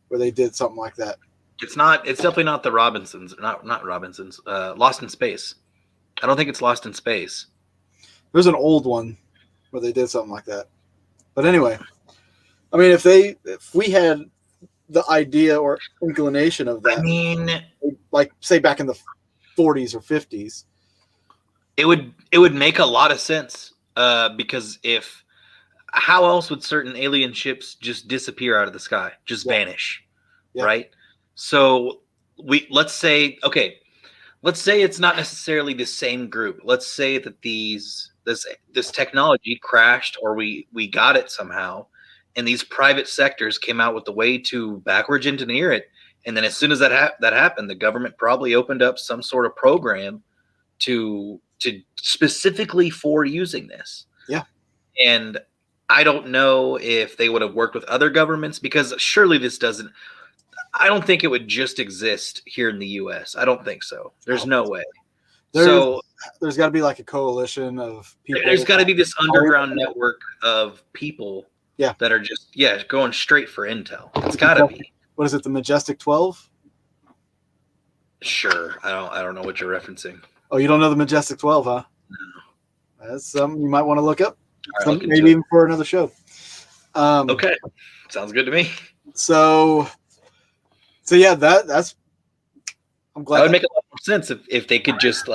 where they did something like that. It's definitely not the Robinsons. Not Robinsons. Lost in Space. I don't think it's Lost in Space. There's an old one where they did something like that. But anyway, I mean, if we had the idea or inclination of that, I mean, like say back in the 40s or 50s, it would make a lot of sense. Because how else would certain alien ships just disappear out of the sky, just vanish, right? So let's say it's not necessarily the same group. Let's say that this technology crashed, or we got it somehow, and these private sectors came out with the way to backwards engineer it. And then as soon as that happened, the government probably opened up some sort of program to specifically for using this. Yeah. And I don't know if they would have worked with other governments, because surely I don't think it would just exist here in the U.S. I don't think so. There's no way. There's got to be like a coalition of people. There's got to be this underground network of people that are just going straight for intel. It's got to be. What is it? The Majestic 12? Sure. I don't know what you're referencing. Oh, you don't know the Majestic 12, huh? No. That's something you might want to look up. Right, maybe even for another show. Okay. Sounds good to me. So yeah, that's. I'm glad that would make a lot more sense if they could just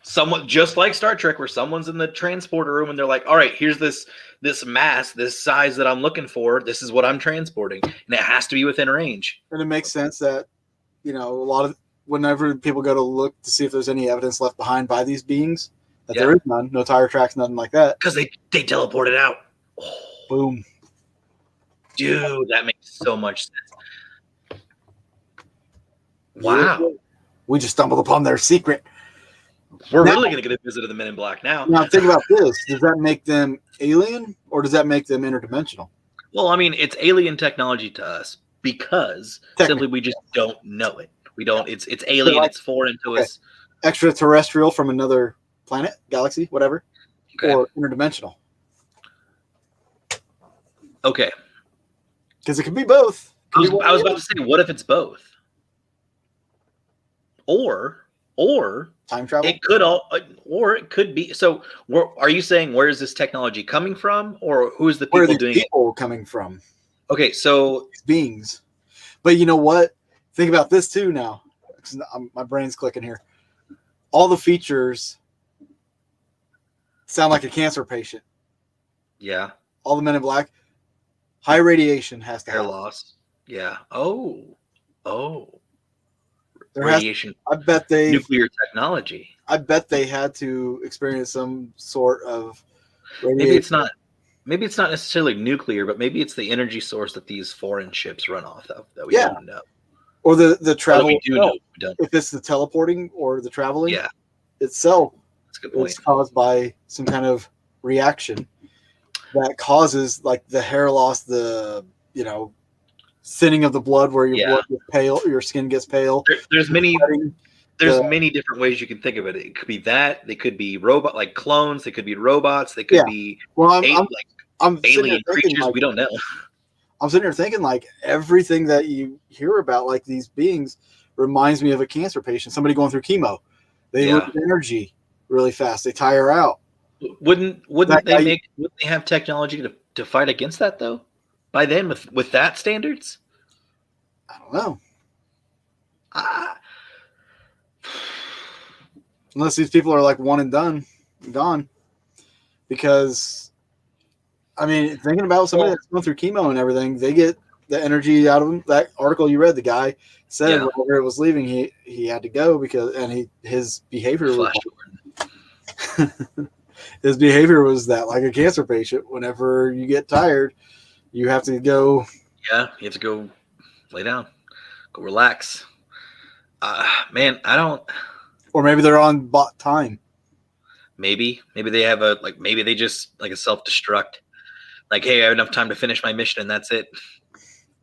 someone just like Star Trek, where someone's in the transporter room and they're like, all right, here's this mass, this size that I'm looking for. This is what I'm transporting, and it has to be within range. And it makes sense that, a lot of whenever people go to look to see if there's any evidence left behind by these beings, that there is none, no tire tracks, nothing like that. Because they teleported out. Oh. Boom. Dude, that makes so much sense. Wow. We just stumbled upon their secret. We're really going to get a visit of the Men in Black now. Now, think about this. Does that make them alien, or does that make them interdimensional? Well, I mean, it's alien technology to us because simply we just don't know it. We don't. It's alien. It's foreign to us. extraterrestrial from another planet, galaxy, whatever, Okay. or interdimensional. Okay. Because it could be both. I was about to say, what if it's both? Or Time travel. it could be. So, are you saying where is this technology coming from, or who's the Where are people these doing people coming from? it? Okay, so These beings. But you know what? Think about this too now. My brain's clicking here. All the features sound like a cancer patient. yeah, All the Men in Black. High radiation has to hair happen. loss. Yeah. Oh, There radiation, I bet nuclear technology. they had to experience some sort of radiation. Maybe it's not necessarily nuclear, but maybe it's the energy source that these foreign ships run off of that we don't know. Or the travel. We do know. We don't. If it's the teleporting or the traveling Yeah, itself, that's a good point. it's caused by some kind of reaction that causes like the hair loss, the thinning of the blood where your blood gets pale, your skin gets pale. There's many different ways you can think of it. It could be that, they could be like clones, they could be robots, they could be I'm alien creatures. Like, we don't know. I'm sitting here thinking like everything that you hear about like these beings reminds me of a cancer patient, somebody going through chemo. They lose energy really fast. They tire out. Wouldn't they have technology to fight against that though? By then, with that standards? I don't know. Unless these people are like one and done, gone. Because, I mean, thinking about somebody that's going through chemo and everything, they get the energy out of them. That article you read, the guy said whenever it was leaving, he had to go because, and his behavior was his behavior was that like a cancer patient. Whenever you get tired, you have to go. Yeah, you have to go lay down, go relax. Man, I don't. Or maybe they're on bot time. Maybe they have maybe they just like a self-destruct. Like, hey, I have enough time to finish my mission and that's it.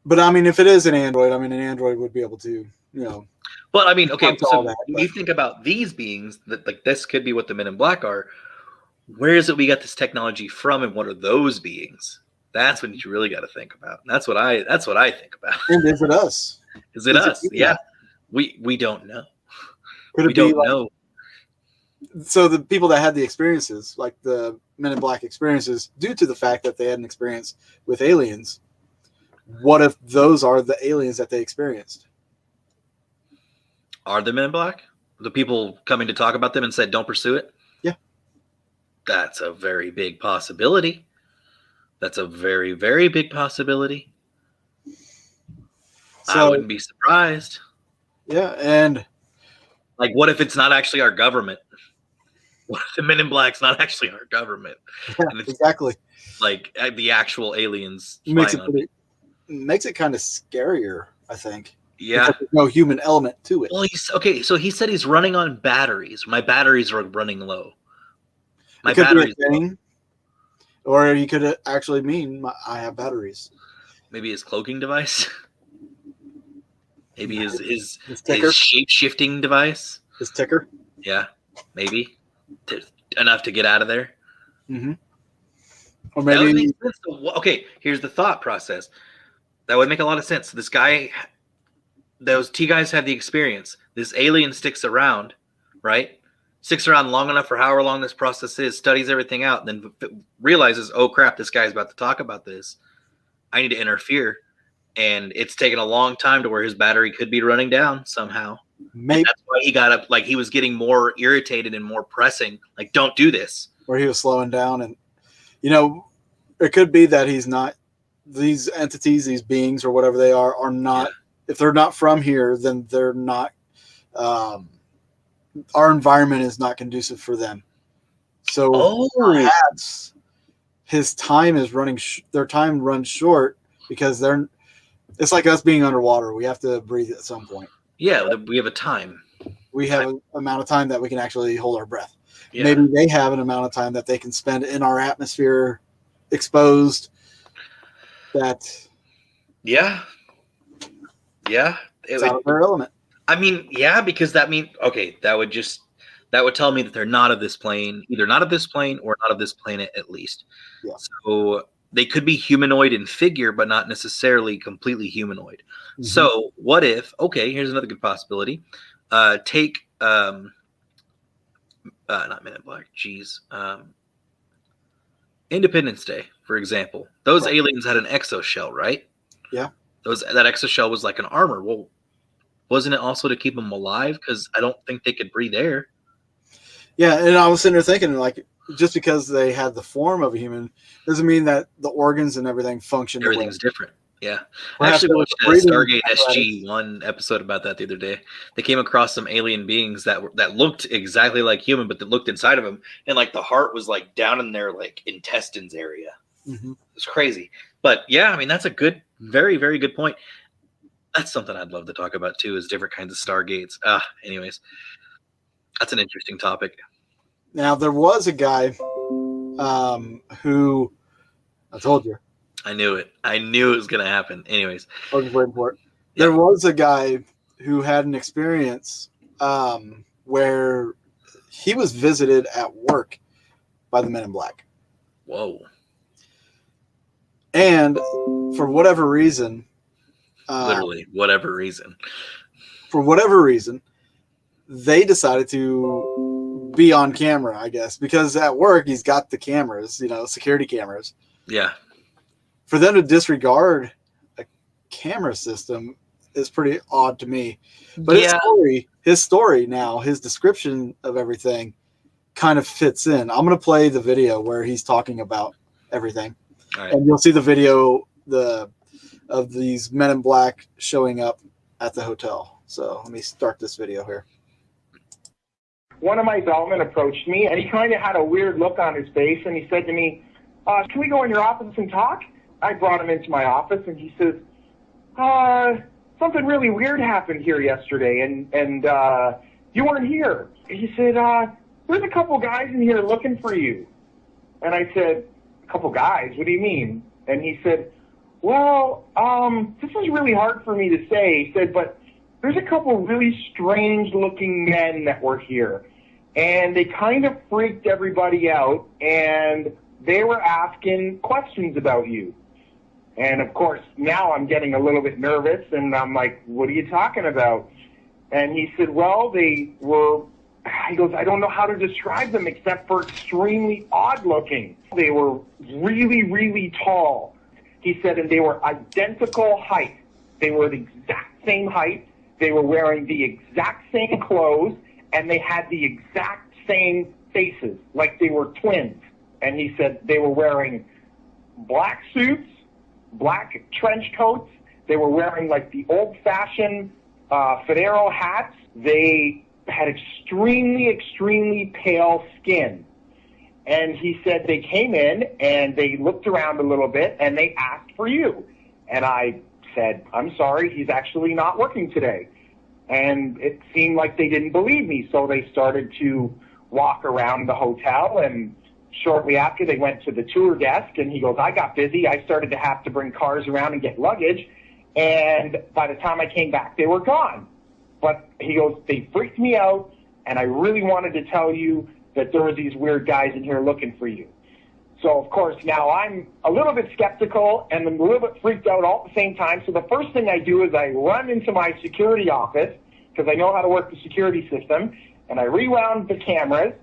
But I mean, if it is an android, I mean, an android would be able to, But I mean, okay, so when you think about these beings, that like this could be what the Men in Black are. Where is it we got this technology from, and what are those beings? That's what you really got to think about. That's what I think about. And is it us? Is it us? Yeah, we don't know. Could it be know? So the people that had the experiences, like the Men in Black experiences, due to the fact that they had an experience with aliens, what if those are the aliens that they experienced? Are the Men in Black the people coming to talk about them and said, "Don't pursue it"? Yeah, that's a very big possibility. That's a very, very big possibility. So, I wouldn't be surprised. Yeah, and like, what if it's not actually our government? What if the Men in Black's not actually our government? Yeah, and it's exactly. Like the actual aliens. Makes it kind of scarier, I think. Yeah. There's no human element to it. Well, so he said he's running on batteries. My batteries are running low. My batteries are low. Or you could actually mean I have batteries. Maybe his cloaking device. Maybe his shape-shifting device. His ticker. Yeah, maybe enough to get out of there. Mm-hmm. Or maybe. Okay, here's the thought process. That would make a lot of sense. This guy, those two guys had the experience. This alien sticks around, right? Sticks around long enough for however long this process is, studies everything out, and then realizes, oh crap, this guy's about to talk about this. I need to interfere. And it's taken a long time to where his battery could be running down somehow. Maybe that's why he got up, like he was getting more irritated and more pressing. Like, don't do this. Or he was slowing down, and it could be that he's not. These entities, these beings, or whatever they are not. Yeah. If they're not from here, then they're not. Our environment is not conducive for them. So perhaps his time is running. Their time runs short because they're. It's like us being underwater. We have to breathe at some point. Yeah, we have a time. We have an amount of time that we can actually hold our breath. Yeah. Maybe they have an amount of time that they can spend in our atmosphere, exposed. Yeah. It's out of their element. I mean, yeah, because that would tell me that they're not of this plane, either not of this plane or not of this planet at least. Yeah. So they could be humanoid in figure, but not necessarily completely humanoid. Mhm. So what if? Okay, here's another good possibility. Take not Men in Black. Geez, Independence Day, for example. Those Right. aliens had an exoshell, right? Yeah. That exoshell was like an armor. Well, wasn't it also to keep them alive? Because I don't think they could breathe air. Yeah, and I was sitting there thinking, like, just because they had the form of a human doesn't mean that the organs and everything function. Everything's different. Yeah. I Perhaps actually there was watched a a breathing Stargate apparatus. SG-1 episode about that the other day. They came across some alien beings that looked exactly like human, but that looked inside of them, and like the heart was like down in their like intestines area. Mm-hmm. It's crazy. But yeah, I mean that's a good, very, very good point. That's something I'd love to talk about too, is different kinds of Stargates. Anyways, that's an interesting topic. Now, there was a guy who, I told you. I knew it. I knew it was going to happen. Anyways. I was waiting for it. There was a guy who had an experience where he was visited at work by the Men in Black. Whoa. And for whatever reason, literally, whatever reason. For whatever reason, they decided to be on camera, I guess, because at work he's got the cameras, security cameras. Yeah. For them to disregard a camera system is pretty odd to me. But his story now, his description of everything kind of fits in. I'm going to play the video where he's talking about everything. All right. And you'll see the video of these Men in Black showing up at the hotel. So let me start this video here. One of my bellmen approached me, and he kind of had a weird look on his face, and he said to me, can we go in your office and talk? I brought him into my office, and he says, something really weird happened here yesterday, and you weren't here. He said, there's a couple guys in here looking for you. And I said, a couple guys? What do you mean? And he said, well, this is really hard for me to say. He said, but there's a couple really strange-looking men that were here, and they kind of freaked everybody out, and they were asking questions about you. And, of course, now I'm getting a little bit nervous, and I'm like, what are you talking about? And he said, well, he goes, I don't know how to describe them except for extremely odd-looking. They were really, really tall. He said, and they were identical height. They were the exact same height. They were wearing the exact same clothes, and they had the exact same faces, like they were twins. And he said they were wearing black suits, black trench coats. They were wearing like the old-fashioned fedora hats. They had extremely, extremely pale skin. And he said they came in and they looked around a little bit and they asked for you. And I said, I'm sorry, he's actually not working today. And it seemed like they didn't believe me, so they started to walk around the hotel, and shortly after they went to the tour desk, and he goes, I got busy. I started to have to bring cars around and get luggage, and by the time I came back, they were gone. But he goes, they freaked me out, and I really wanted to tell you that there were these weird guys in here looking for you. So, of course, now I'm a little bit skeptical and I'm a little bit freaked out all at the same time. So the first thing I do is I run into my security office, because I know how to work the security system, and I rewound the cameras,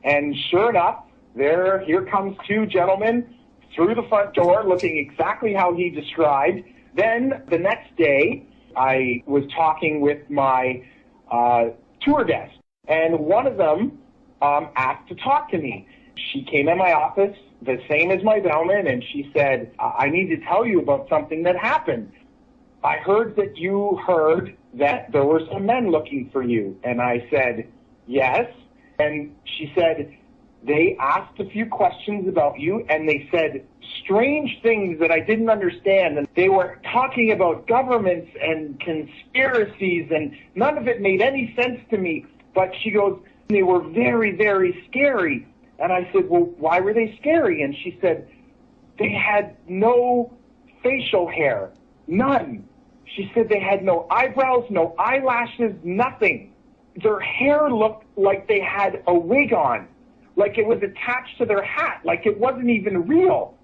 and sure enough, here comes two gentlemen through the front door looking exactly how he described. Then the next day, I was talking with my tour desk, and one of them asked to talk to me. She came in my office, the same as my bellman, and she said, I need to tell you about something that happened. I heard that you heard that there were some men looking for you. And I said, yes. And she said, they asked a few questions about you, and they said strange things that I didn't understand. And they were talking about governments and conspiracies, and none of it made any sense to me. But she goes, they were very, very scary. And I said, well, why were they scary? And she said, they had no facial hair, none. She said they had no eyebrows, no eyelashes, nothing. Their hair looked like they had a wig on, like it was attached to their hat, like it wasn't even real.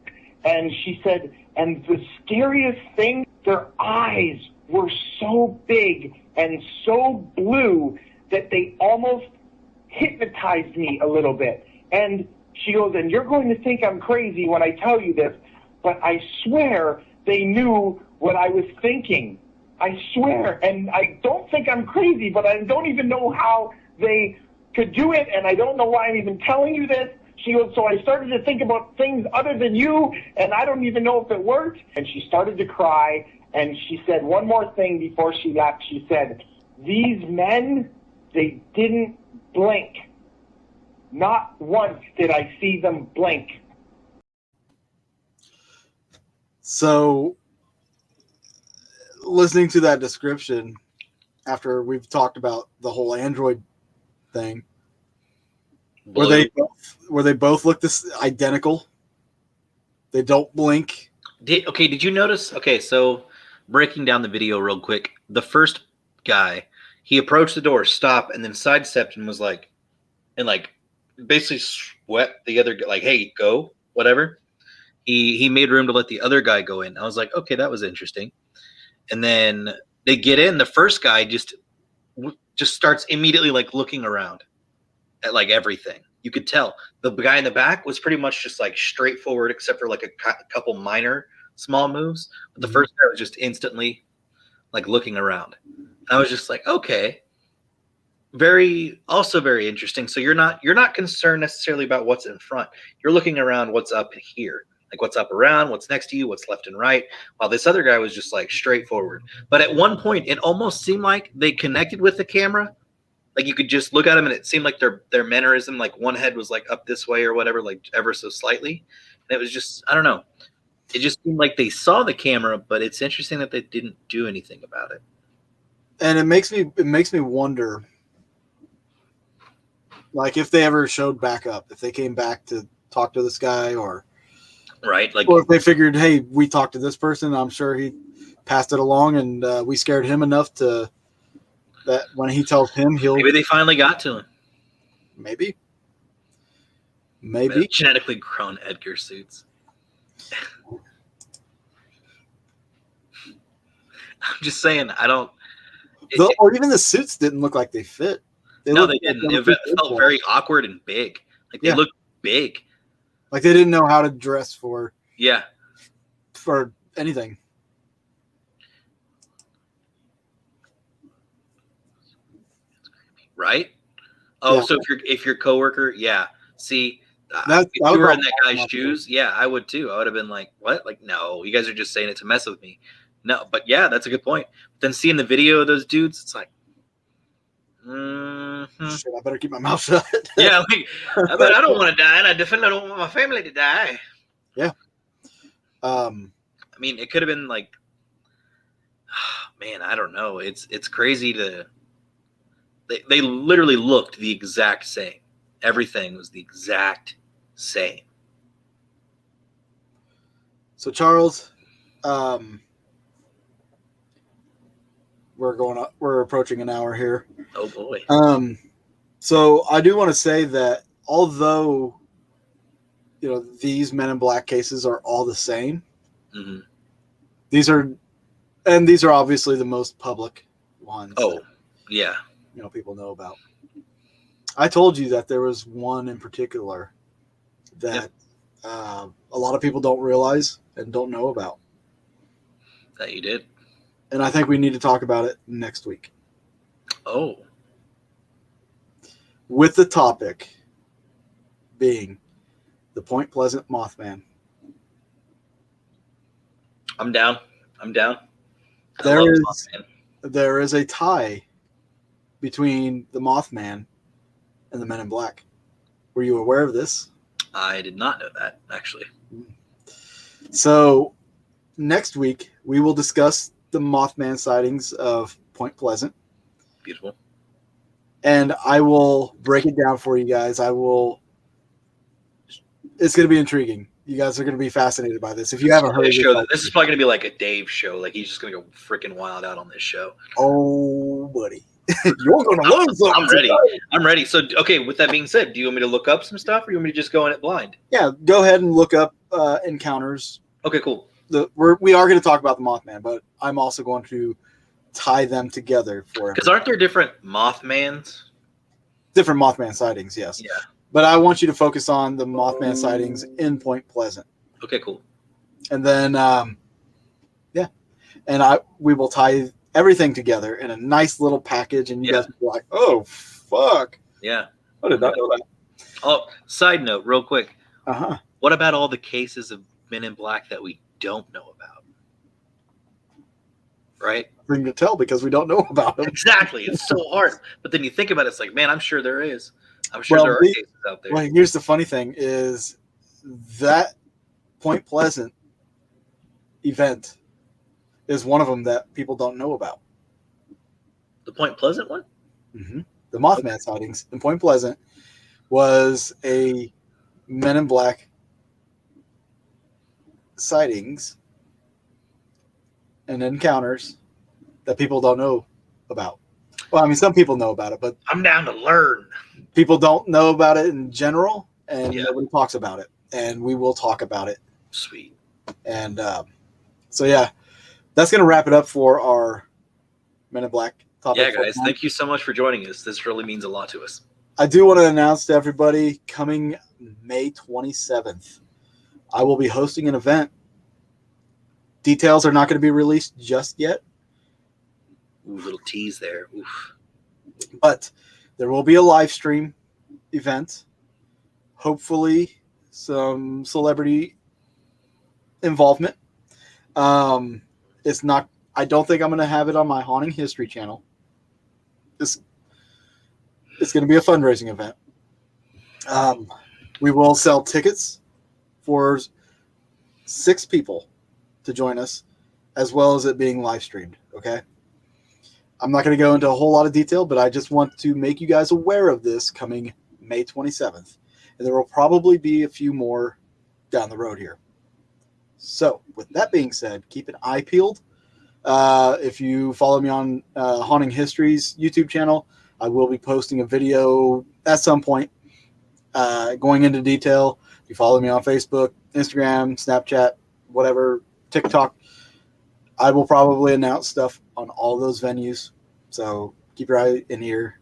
And she said, and the scariest thing, their eyes were so big and so blue that they almost hypnotized me a little bit. And she goes, and you're going to think I'm crazy when I tell you this, but I swear they knew what I was thinking. I swear. And I don't think I'm crazy, but I don't even know how they could do it, and I don't know why I'm even telling you this. She goes, so I started to think about things other than you, and I don't even know if it worked. And she started to cry, and she said one more thing before she left. She said, these men, they didn't blink. Not once did I see them blink. So, listening to that description, after we've talked about the whole Android thing, where they both look this identical. They don't blink. Did you notice? Okay, so breaking down the video real quick. The first guy, he approached the door, stopped, and then sidestepped and was like, basically swept the other guy, like, hey, go, whatever. He made room to let the other guy go in. I was like, okay, that was interesting. And then they get in. The first guy just starts immediately like looking around at like everything. You could tell the guy in the back was pretty much just like straightforward, except for like a couple minor small moves. But the first guy was just instantly like looking around. And I was just like, okay, also very interesting. So you're not concerned necessarily about what's in front. You're looking around what's up here, like what's up around, what's next to you, what's left and right. While this other guy was just like straightforward. But at one point, it almost seemed like they connected with the camera. Like you could just look at them and it seemed like their mannerism, like one head was like up this way or whatever, like ever so slightly. And it was just, I don't know. It just seemed like they saw the camera, but it's interesting that they didn't do anything about it. And it makes me wonder, like if they ever showed back up, if they came back to talk to this guy, or right, like, or if they figured, hey, we talked to this person, I'm sure he passed it along, and we scared him enough to that when he tells him, maybe they finally got to him. Maybe Genetically grown Edgar suits. I'm just saying, I don't. Or even the suits didn't look like they fit. They didn't. It felt very awkward and big. Like they looked big. Like they didn't know how to dress for anything. Right? Oh, yeah. So if your coworker, see, if you were in that guy's shoes, I would too. I would have been like, what? Like, no, you guys are just saying it to mess with me. No, but yeah, that's a good point. But then seeing the video of those dudes, it's like, shit, I better keep my mouth shut. Yeah, like, I don't want to die, and I definitely don't want my family to die. Yeah. I mean, it could have been like, man, I don't know. It's crazy to. They literally looked the exact same. Everything was the exact same. So Charles, we're approaching an hour here. Oh boy. So I do want to say that although these Men in Black cases are all the same, these are obviously the most public ones. Oh, yeah. People know about. I told you that there was one in particular that a lot of people don't realize and don't know about. That you did. And I think we need to talk about it next week. Oh. With the topic being the Point Pleasant Mothman. I'm down. There is a tie between the Mothman and the Men in Black. Were you aware of this? I did not know that, actually. So next week, we will discuss the Mothman sightings of Point Pleasant. Beautiful. And I will break it down for you guys. It's going to be intriguing. You guys are going to be fascinated by this. If you haven't heard This it, this is probably going to be like a Dave show. Like he's just going to go freaking wild out on this show. oh, buddy, you're going to learn something. I'm ready. today. I'm ready. So, okay, with that being said, do you want me to look up some stuff or you want me to just go in it blind? Yeah, go ahead and look up encounters. Okay, cool. We are going to talk about the Mothman, but I'm also going to tie them together for Because aren't there different Mothmans? different Mothman sightings. Yes. Yeah. But I want you to focus on the Mothman sightings in Point Pleasant, Okay, cool. and then we will tie everything together in a nice little package, and you guys will be like, "Oh, fuck! Yeah. I did not know that." Oh, side note, real quick. Uh-huh. What about all the cases of Men in Black that we don't know about? Right? Thing to tell because we don't know about them. Exactly. It's so hard. But then you think about it, it's like, man, I'm sure there is. I'm sure there are cases out there. Well, here's the funny thing is that Point Pleasant event is one of them that people don't know about. The Point Pleasant one? Mm-hmm. The Mothman sightings in Point Pleasant was a Men in Black sightings and encounters that people don't know about. Well, I mean, some people know about it, but I'm down to learn. people don't know about it in general, and Yeah. nobody talks about it. And we will talk about it. Sweet. And so, yeah, that's going to wrap it up for our Men in Black topic. Yeah, guys, thank you so much for joining us. This really means a lot to us. I do want to announce to everybody coming May 27th, I will be hosting an event. Details are not going to be released just yet, Ooh, little tease there. Oof. but there will be a live stream event. Hopefully, some celebrity involvement. It's not. I don't think I'm going to have it on my Haunting History channel. It's going to be a fundraising event. We will sell tickets for 6 people to join us, as well as it being live streamed. Okay. I'm not going to go into a whole lot of detail, but I just want to make you guys aware of this coming May 27th. And there will probably be a few more down the road here. So with that being said, keep an eye peeled. If you follow me on Haunting History's YouTube channel, I will be posting a video at some point going into detail. If you follow me on Facebook, Instagram, Snapchat, whatever, TikTok, I will probably announce stuff on all those venues. So keep your eye and ear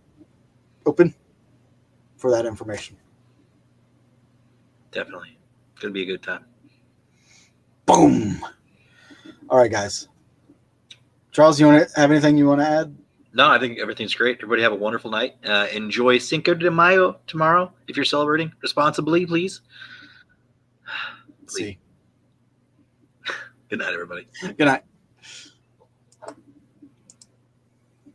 open for that information. Definitely. It's going to be a good time. Boom. All right, guys. Charles, you want to have anything you want to add? No, I think everything's great. Everybody have a wonderful night. Enjoy Cinco de Mayo tomorrow. If you're celebrating responsibly, please. See. Good night, everybody. Good night.